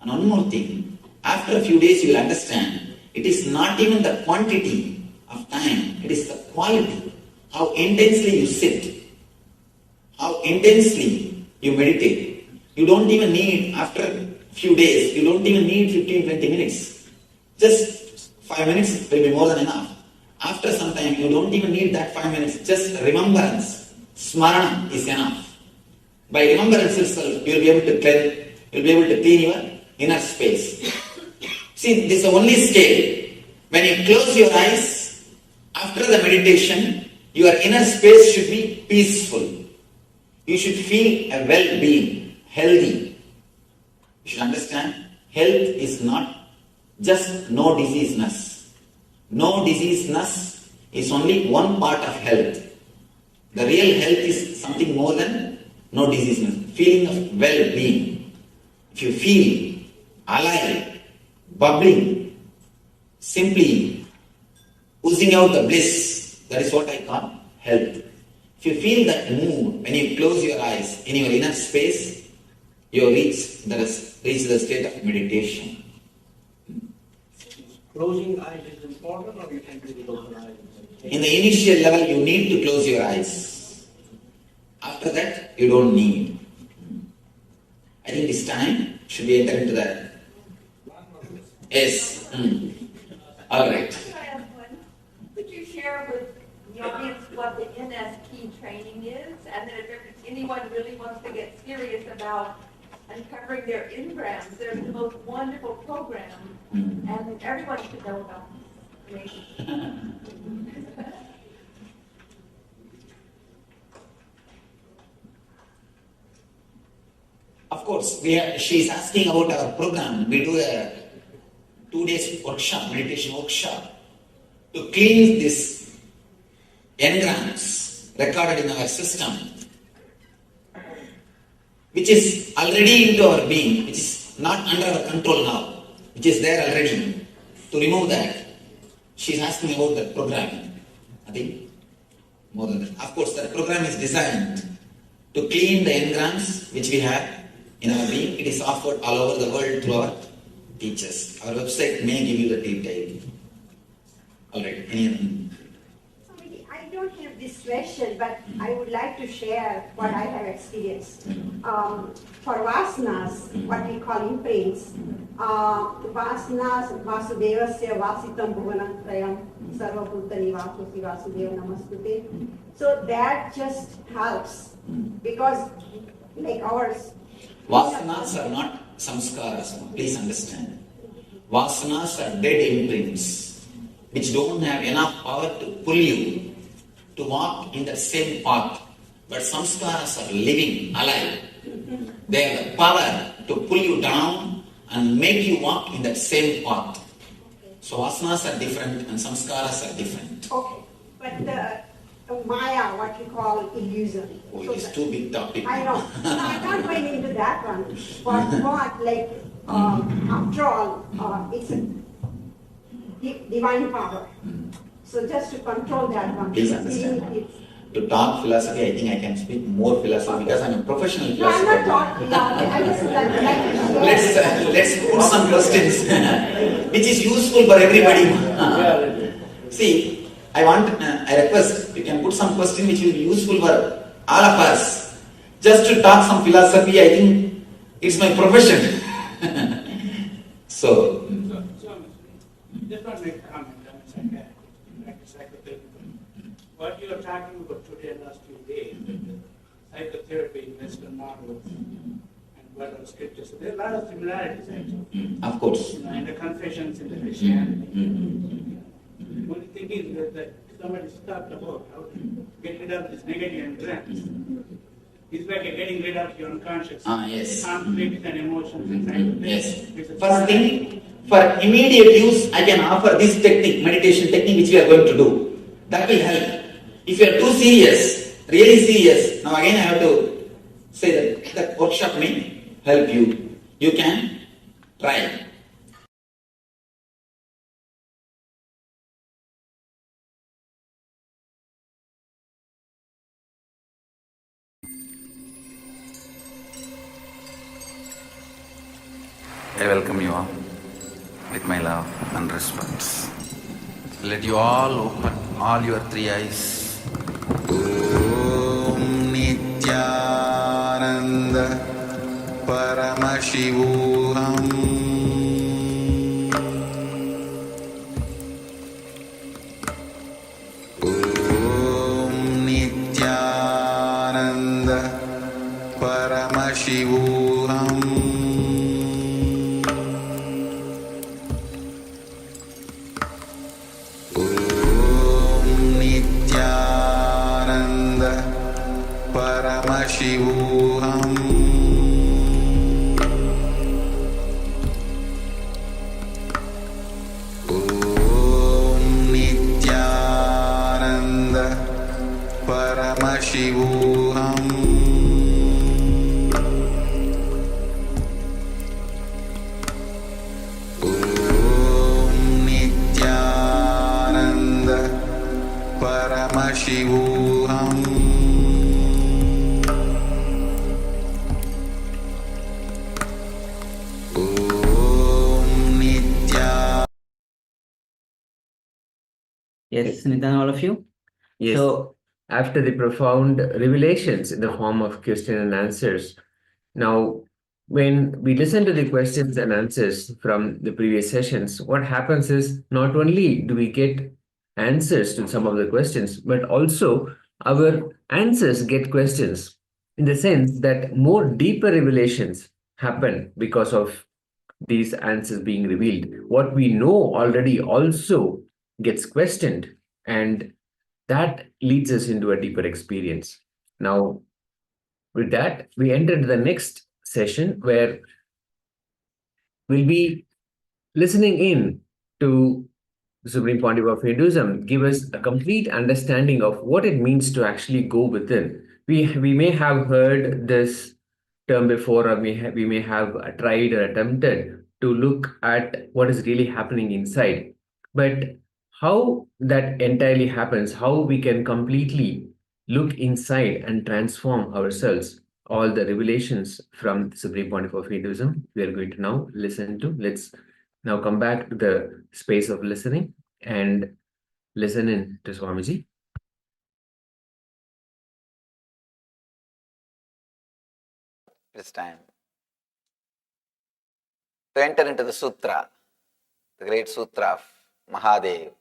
And one more thing, after a few days you will understand, it is not even the quantity of time, it is the quality, how intensely you sit. How intensely you meditate. You don't even need, after a few days, you don't even need 15-20 minutes. Just 5 minutes will be more than enough. After some time, you don't even need that 5 minutes. Just remembrance, smarana is enough. By remembrance itself, you will be able to clean your inner space. See, this is the only scale. When you close your eyes, after the meditation, your inner space should be peaceful. You should feel a well-being, healthy. You should understand, health is not just no diseaseness. No diseaseness is only one part of health. The real health is something more than no diseaseness. Feeling of well-being. If you feel alive, bubbling, simply oozing out the bliss, that is what I call health. If you feel that mood, when you close your eyes in your inner space, you reach the state of meditation. Closing eyes is important, or you can do it open eyes? In the initial level, you need to close your eyes. After that, you don't need. I think this time should we enter into that? Yes. All right. Could you share with the audience what the NSP training is, and then if anyone really wants to get serious about uncovering their engrams, there's the most wonderful program, and everyone should know about this. Of course, she is asking about our program. We do a 2 days workshop, meditation workshop, to clean this engrams recorded in our system, which is already into our being, which is not under our control now, which is there already. To remove that, she is asking about the program. Nothing more than that. Of course, that program is designed to clean the engrams which we have in our being. It is offered all over the world through our teachers. Our website may give you the detail. All right. Any other? I don't have this question, but I would like to share what I have experienced. For vasanas, what we call imprints, vasanas, vasudevasya vasitam bhuvanam trayam sarvabhutani vakusi vasudeva namastute. So that just helps, because like ours. Vasanas are not samskaras, please understand. Vasanas are dead imprints which don't have enough power to pull you to walk in the same path. But samskaras are living, alive. They have the power to pull you down and make you walk in that same path. So vasanas are different and samskaras are different. Okay, but the Maya, what you call illusion. Oh, it is too big topic. I know. No, I'm not going into that one. But what, like, after all, it's a divine power. So just to control that one. Please understand. To talk philosophy, I think I can speak more philosophy because I'm a professional No, I'm philosopher. not talking. I just like to share. Let's put some questions which is useful for everybody. See, I request you can put some question which will be useful for all of us. Just to talk some philosophy, I think it's my profession. So, just want to make a comment. Like psychotherapy. What you are talking about today and last few days, psychotherapy in Western models and what are scriptures. There are a lot of similarities actually. of course. In the confessions in the Christianity. One thing is that somebody talked about how to get rid of this negative engrams. It's like getting rid of your unconscious Yes. conflicts and emotions inside. Yes. First thing, for immediate use, I can offer this technique, meditation technique which we are going to do. That will help. If you are too serious, really serious, now again I have to say that workshop may help you. You can try. I welcome you all with my love and respect. Let you all open all your three eyes. Om Nithyananda Paramashivoham Om Nithyananda Paramashivoham Paramashivoham Om Nithyananda Paramashivoham Om Nithyananda Paramashivoham Yes, Nithyananda, all of you? Yes. So, after the profound revelations in the form of question and answers, now when we listen to the questions and answers from the previous sessions, what happens is not only do we get answers to some of the questions, but also our answers get questions, in the sense that more deeper revelations happen because of these answers being revealed. What we know already also gets questioned, and that leads us into a deeper experience. Now, with that, we entered the next session where we'll be listening in to the Supreme Pontiff of Hinduism, give us a complete understanding of what it means to actually go within. We may have heard this term before, or we may have tried or attempted to look at what is really happening inside. But how that entirely happens, how we can completely look inside and transform ourselves, all the revelations from the Supreme Pontiff of Hinduism, we are going to now listen to. Let's now come back to the space of listening and listen in to Swamiji. It's time to enter into the sutra, the great sutra of Mahadev.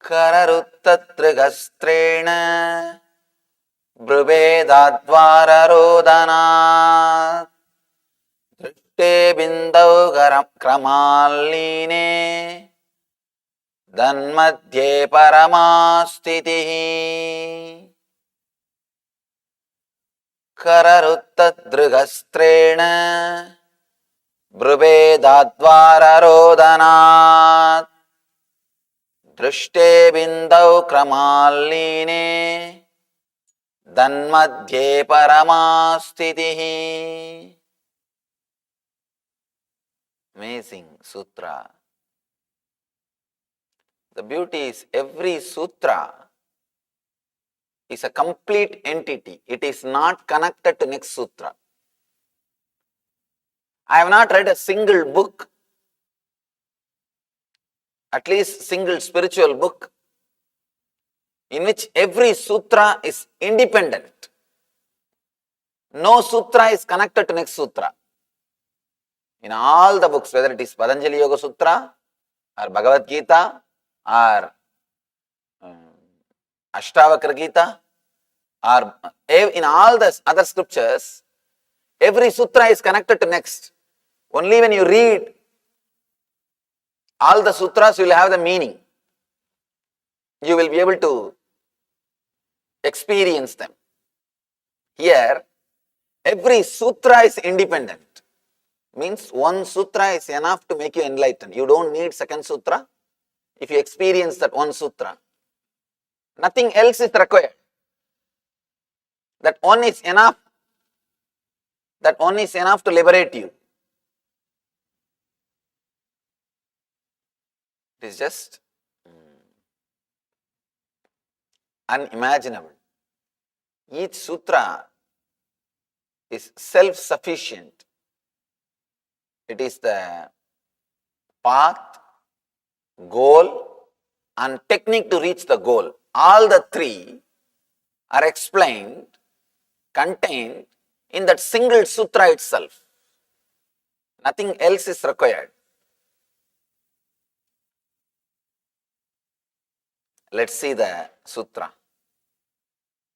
Kararuttattrigastrena Brubedadvararodhanat Drishte bindau kramalline Danmadhye paramastitihi Kararuttadrugastrena Brubedadvararodhanat Drishte bindau kramalline Danmadhye paramastitihi. Amazing sutra. The beauty is every sutra is a complete entity. It is not connected to next sutra. I have not read a single book, at least single spiritual book, in which every sutra is independent. No sutra is connected to next sutra. In all the books, whether it is Patanjali Yoga Sutra or Bhagavad Gita or Ashtavakra Gita or in all the other scriptures, every sutra is connected to next. Only when you read all the sutras, you will have the meaning. You will be able to experience them. Here, every sutra is independent. Means one sutra is enough to make you enlightened. You don't need second sutra if you experience that one sutra. Nothing else is required. That one is enough. That one is enough to liberate you. It is just unimaginable. Each sutra is self-sufficient. It is the path, goal, and technique to reach the goal. All the three are explained, contained in that single sutra itself. Nothing else is required. Let's see the sutra.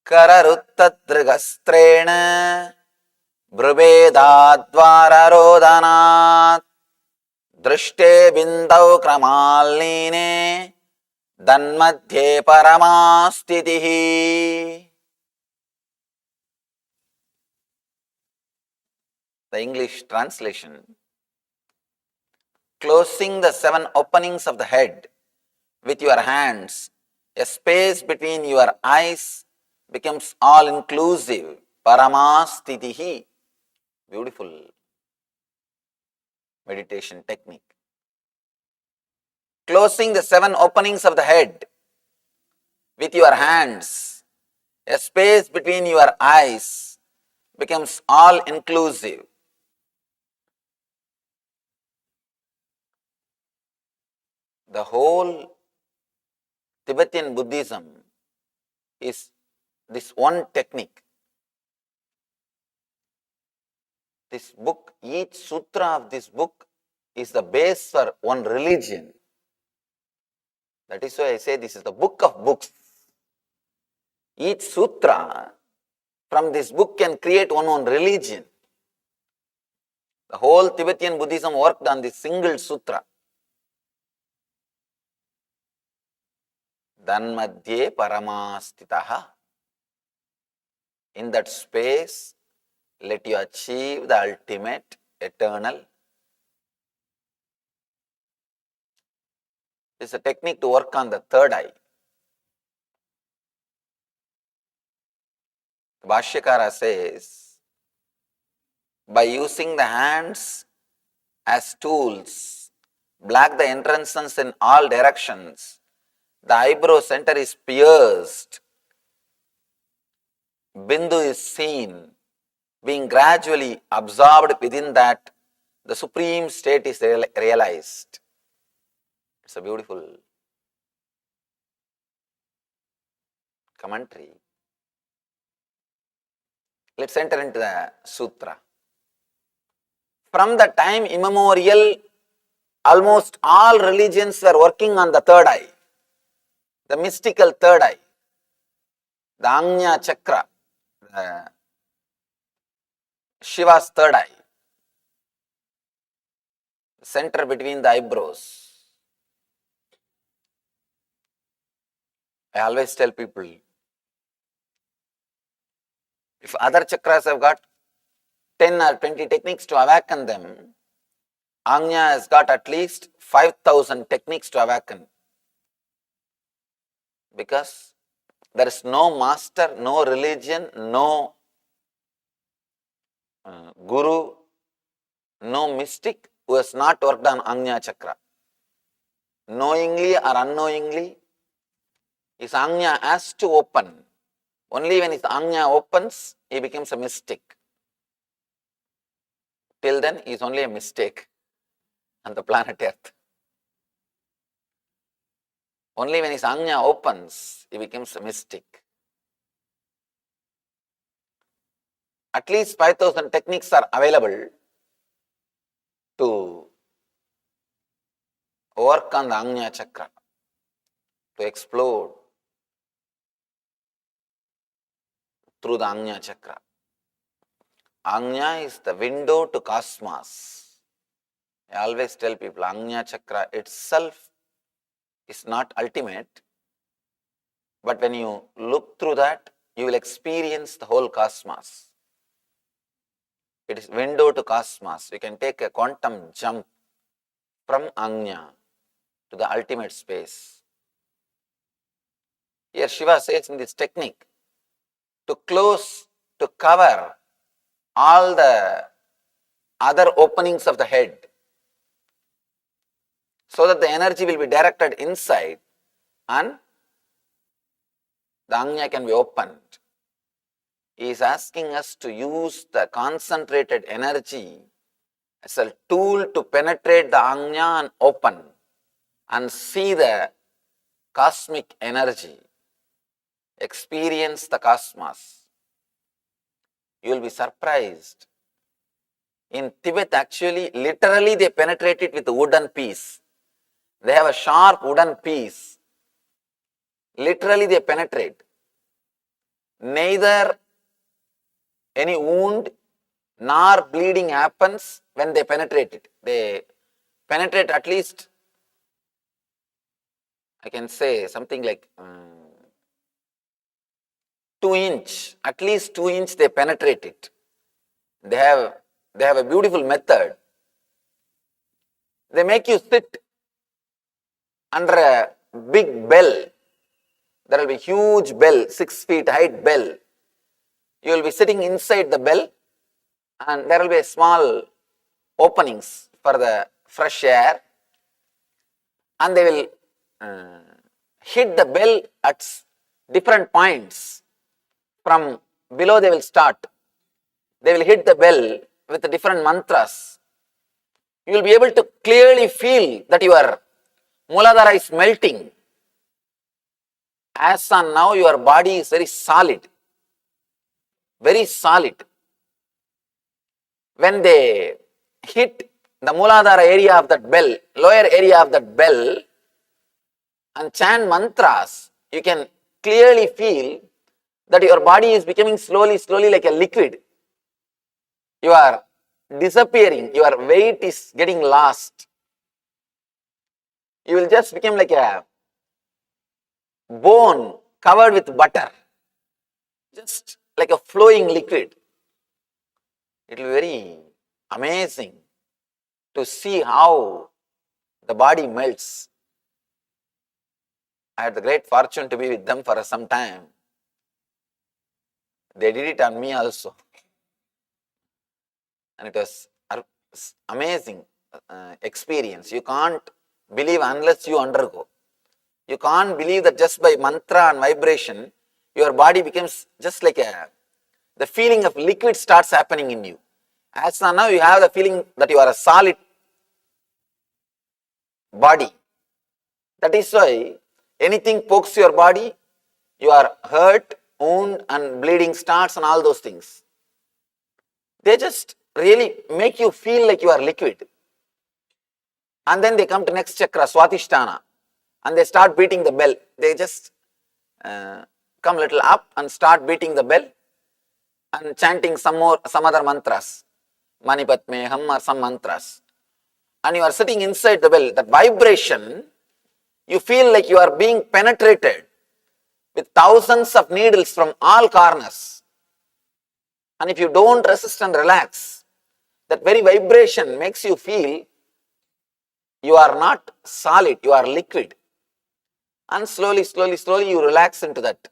Kararuttadrigastrena Brubedadvararodhanat Drishte bindau kramalline Danmadhye paramastitihi. The English translation. Closing the 7 openings of the head with your hands, a space between your eyes becomes all-inclusive. Paramastitihi. Beautiful meditation technique. Closing the 7 openings of the head with your hands, a space between your eyes becomes all-inclusive. The whole Tibetan Buddhism is this one technique. This book, each sutra of this book is the base for one religion. That is why I say this is the book of books. Each sutra from this book can create one religion. The whole Tibetan Buddhism worked on this single sutra. Danmadhye paramastitaha. In that space, let you achieve the ultimate, eternal. This is a technique to work on the third eye. The Bhashyakara says, by using the hands as tools, block the entrances in all directions, the eyebrow center is pierced, Bindu is seen, being gradually absorbed within that, the supreme state is realized. It's a beautiful commentary. Let's enter into the sutra. From the time immemorial, almost all religions were working on the third eye, the mystical third eye, the Anya Chakra. Shiva's third eye, center between the eyebrows. I always tell people, if other chakras have got 10 or 20 techniques to awaken them, Anya has got at least 5,000 techniques to awaken. Because there is no master, no religion, no guru, no mystic who has not worked on Anya chakra. Knowingly or unknowingly, his Anya has to open. Only when his Anya opens, he becomes a mystic. Till then, he is only a mistake on the planet Earth. Only when his Anya opens, he becomes a mystic. At least 5,000 techniques are available to work on the Anya chakra, to explode through the Anya chakra. Anya is the window to cosmos. I always tell people, Anya chakra itself is not ultimate, but when you look through that, you will experience the whole cosmos. It is window to cosmos. You can take a quantum jump from Anya to the ultimate space. Here Shiva says in this technique, to close, to cover all the other openings of the head, so that the energy will be directed inside and the Anya can be opened. He is asking us to use the concentrated energy as a tool to penetrate the Anya and open and see the cosmic energy, experience the cosmos. You will be surprised. In Tibet, actually, literally they penetrate it with a wooden piece. They have a sharp wooden piece. Literally they penetrate. Neither any wound nor bleeding happens when they penetrate it. They penetrate at least, I can say something like 2 inch, at least 2 inch they penetrate it. They have a beautiful method. They make you sit under a big bell. There will be huge bell, 6 feet height bell. You will be sitting inside the bell and there will be a small openings for the fresh air, and they will hit the bell at different points. From below they will start. They will hit the bell with the different mantras. You will be able to clearly feel that your Muladhara is melting. As on now, your body is very solid. Very solid. When they hit the Muladhara area of that bell, lower area of that bell, and chant mantras, you can clearly feel that your body is becoming slowly like a liquid. You are disappearing, your weight is getting lost. You will just become like a bone covered with butter, just like a flowing liquid. It will be very amazing to see how the body melts. I had the great fortune to be with them for some time. They did it on me also. And it was amazing experience. You can't believe unless you undergo. You can't believe that just by mantra and vibration, your body becomes just like the feeling of liquid starts happening in you. As now you have the feeling that you are a solid body. That is why anything pokes your body, you are hurt, wound and bleeding starts and all those things. They just really make you feel like you are liquid. And then they come to next chakra, Swatisthana, and they start beating the bell. They just come little up and start beating the bell. and chanting some other mantras, Manipatmeham or some mantras, and you are sitting inside the well, that vibration, you feel like you are being penetrated with thousands of needles from all corners. And if you don't resist and relax, that very vibration makes you feel you are not solid, you are liquid. And slowly you relax into that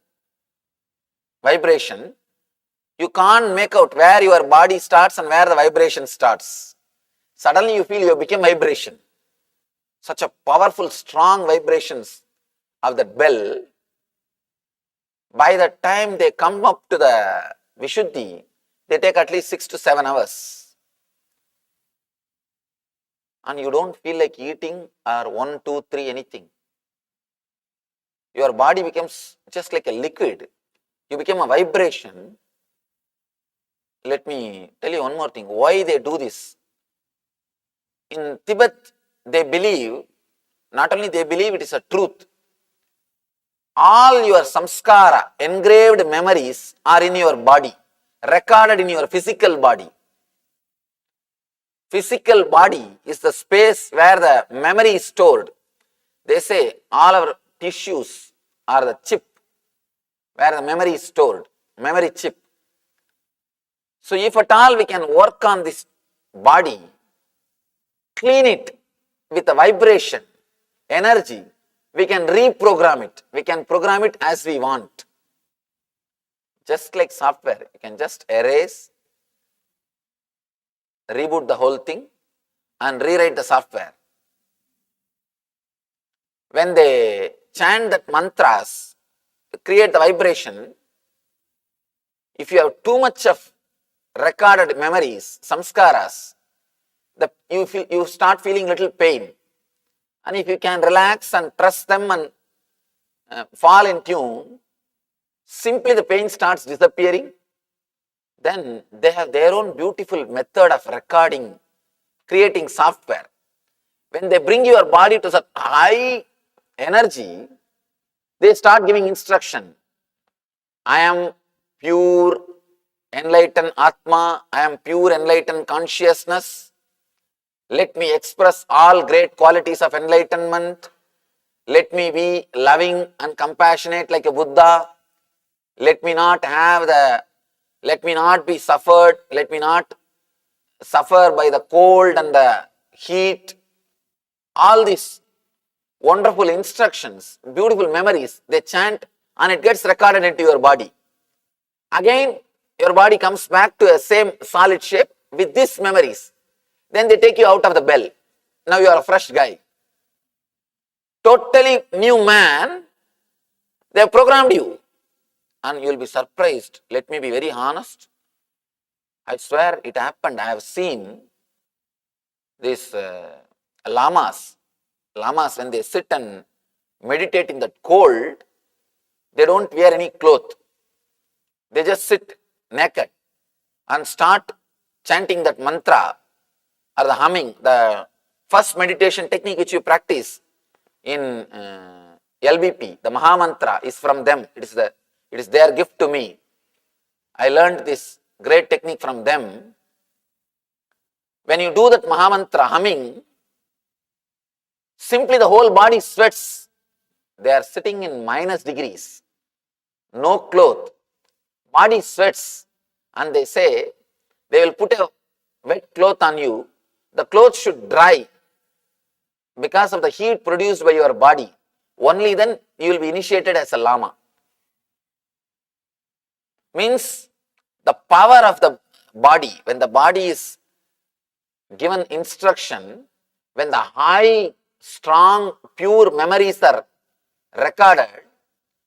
vibration. You can't make out where your body starts and where the vibration starts. Suddenly you feel you become vibration. Such a powerful, strong vibrations of that bell. By the time they come up to the Vishuddhi, they take at least 6 to 7 hours. And you don't feel like eating or 1, 2, 3 anything. Your body becomes just like a liquid. You become a vibration. Let me tell you one more thing. Why they do this? In Tibet, they believe, not only they believe it is a truth, all your samskara, engraved memories are in your body, recorded in your physical body. Physical body is the space where the memory is stored. They say all our tissues are the chip where the memory is stored, memory chip. So if at all we can work on this body, clean it with a vibration, energy, we can reprogram it. We can program it as we want. Just like software, you can just erase, reboot the whole thing and rewrite the software. When they chant that mantras, create the vibration, if you have too much of recorded memories, samskaras, you start feeling little pain. And if you can relax and trust them and fall in tune, simply the pain starts disappearing. Then they have their own beautiful method of recording, creating software. When they bring your body to such high energy, they start giving instruction. I am pure enlightened Atma, I am pure enlightened consciousness. Let me express all great qualities of enlightenment. Let me be loving and compassionate like a Buddha. Let me not be suffered. Let me not suffer by the cold and the heat. All these wonderful instructions, beautiful memories, they chant and it gets recorded into your body. Again, your body comes back to a same solid shape with these memories. Then they take you out of the bell. Now you are a fresh guy. Totally new man. They have programmed you. And you will be surprised. Let me be very honest. I swear it happened. I have seen these lamas. Lamas, when they sit and meditate in the cold, they don't wear any cloth. They just sit naked and start chanting that mantra or the humming, the first meditation technique which you practice in LVP, the Maha Mantra is from them. It is their gift to me. I learned this great technique from them. When you do that Maha Mantra humming, simply the whole body sweats. They are sitting in minus degrees, no cloth, body sweats, and they say they will put a wet cloth on you. The clothes should dry because of the heat produced by your body. Only then you will be initiated as a Lama. Means the power of the body, when the body is given instruction, when the high, strong, pure memories are recorded,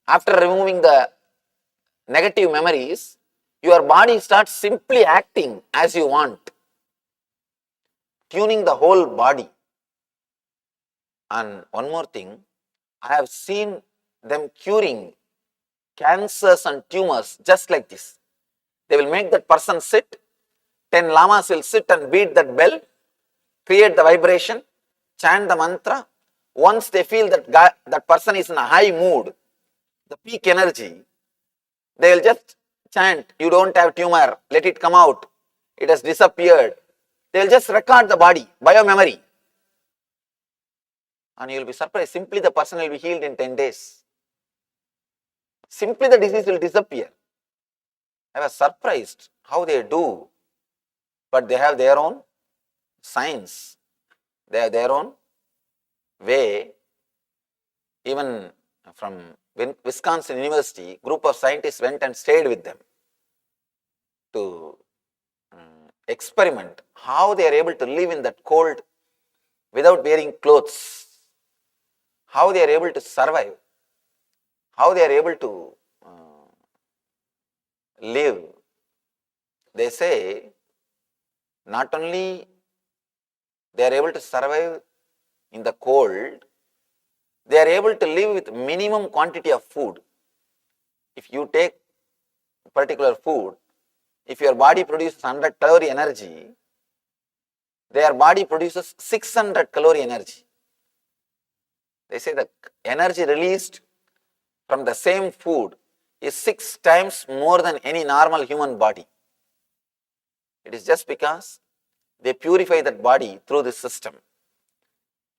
after removing the negative memories, your body starts simply acting as you want, tuning the whole body. And one more thing, I have seen them curing cancers and tumors just like this. They will make that person sit, 10 lamas will sit and beat that bell, create the vibration, chant the mantra. Once they feel that that person is in a high mood, the peak energy, they will just chant, you don't have tumor, let it come out, it has disappeared. They'll just record the body, biomemory. And you'll be surprised, simply the person will be healed in 10 days. Simply the disease will disappear. I was surprised how they do, but they have their own science, they have their own way. Even from Wisconsin University, group of scientists went and stayed with them to experiment how they are able to live in that cold without wearing clothes, how they are able to survive, how they are able to live. They say not only they are able to survive in the cold, they are able to live with minimum quantity of food. If you take particular food, if your body produces 100 calorie energy, their body produces 600 calorie energy. They say the energy released from the same food is 6 times more than any normal human body. It is just because they purify that body through this system.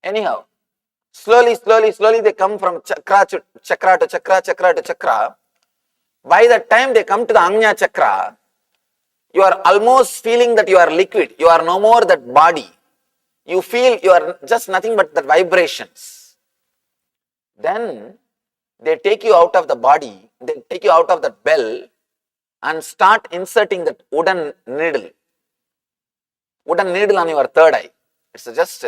Anyhow, slowly they come from chakra to chakra to chakra, chakra to chakra. By the time they come to the Ajna chakra, you are almost feeling that you are liquid. You are no more that body. You feel you are just nothing but the vibrations. Then they take you out of the body, they take you out of that bell and start inserting that wooden needle on your third eye. It's just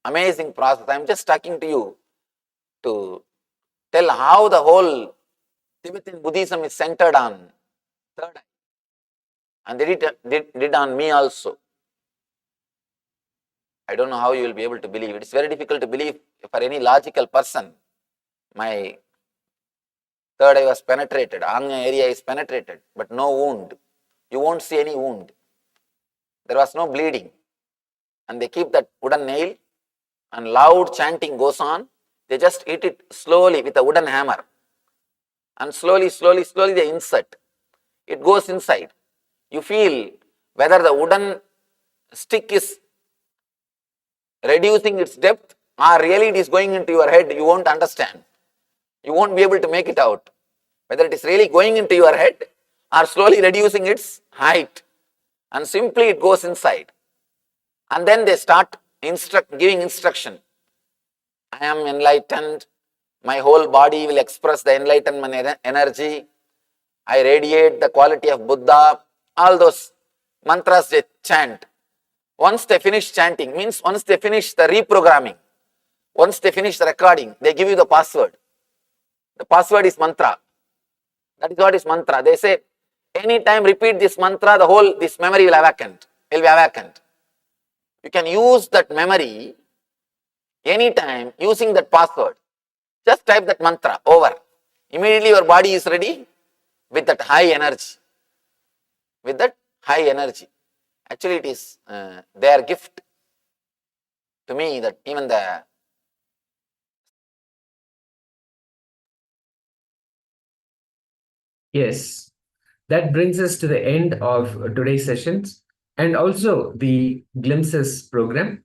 amazing process. I am just talking to you to tell how the whole Tibetan Buddhism is centered on third eye. And they did on me also. I don't know how you will be able to believe. It is very difficult to believe for any logical person. My third eye was penetrated, Ajna area is penetrated, but no wound. You won't see any wound. There was no bleeding. And they keep that wooden nail and loud chanting goes on. They just hit it slowly with a wooden hammer. And slowly they insert. It goes inside. You feel whether the wooden stick is reducing its depth or really it is going into your head, you won't understand. You won't be able to make it out. Whether it is really going into your head or slowly reducing its height. And simply it goes inside. And then they start giving instruction. I am enlightened. My whole body will express the enlightenment energy. I radiate the quality of Buddha. All those mantras they chant. Once they finish chanting, means once they finish the reprogramming, once they finish the recording, they give you the password. The password is mantra. That is what is mantra. They say, anytime repeat this mantra, this memory will be awakened. You can use that memory anytime using that password. Just type that mantra over. Immediately your body is ready with that high energy. Actually, it is their gift to me that even the Yes, that brings us to the end of today's sessions and also the Glimpses program.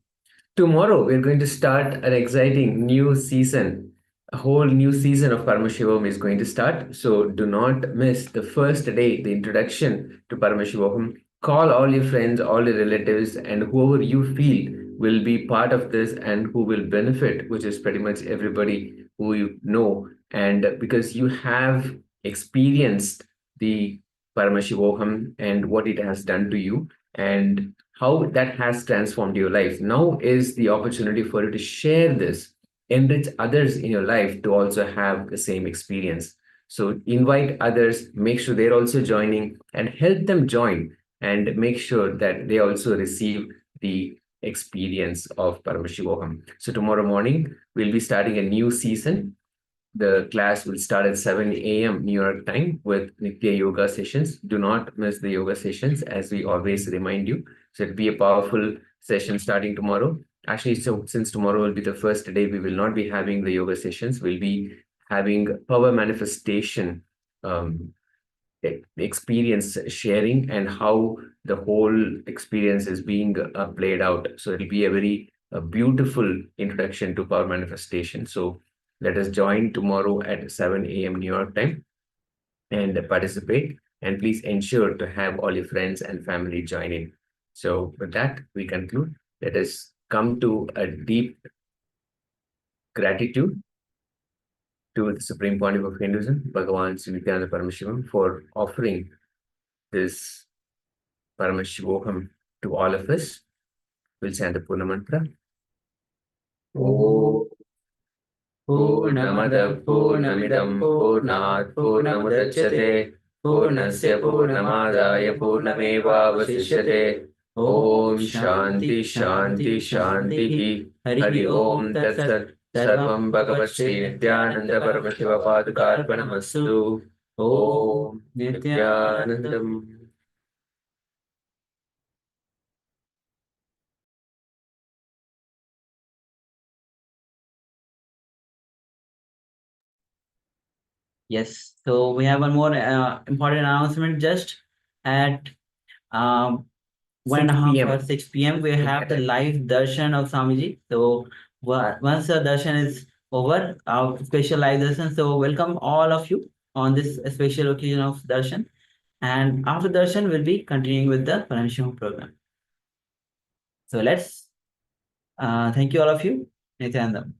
Tomorrow, we're going to start an exciting new season. A whole new season of Paramashivoham is going to start. So do not miss the first day, the introduction to Paramashivoham. Call all your friends, all your relatives, and whoever you feel will be part of this and who will benefit, which is pretty much everybody who you know. And because you have experienced the Paramashivoham and what it has done to you and how that has transformed your life. Now is the opportunity for you to share this, enrich others in your life to also have the same experience. So invite others, make sure they're also joining and help them join and make sure that they also receive the experience of Paramashivoham. So tomorrow morning, we'll be starting a new season. The class will start at 7 a.m. New York time with Nitya yoga sessions. Do not miss the yoga sessions, as we always remind you. So it'll be a powerful session starting tomorrow. Actually, so since tomorrow will be the first day, we will not be having the yoga sessions. We'll be having power manifestation experience sharing and how the whole experience is being played out. So it'll be a very beautiful introduction to power manifestation. So let us join tomorrow at 7 a.m. New York time and participate. And please ensure to have all your friends and family join in. So with that, we conclude. Let us come to a deep gratitude to the Supreme Pontiff of Hinduism, Bhagavan Sri Nithyananda Paramashivoham, for offering this Paramashivoham to all of us. We'll chant the Purna mantra. Om Purnamada Purnamidam Purnat Purnamudachyate Purnasya Purnamadaya Purnamevavasishyate. Om Shanti Shanti Shanti Hari Om Tat Sat. Sarvam Bhagavat Sri Nithyananda Paramashiva Padukarpanamastu. Om Nithyanandam. Yes, so we have one more important announcement. Just at 1:30 PM. or 6 p.m. we have the live darshan of Swamiji. So once the darshan is over, our special live darshan. So welcome all of you on this special occasion of darshan. And after darshan, we'll be continuing with the Paramashivaham program. So let's thank you all of you. Nithyananda.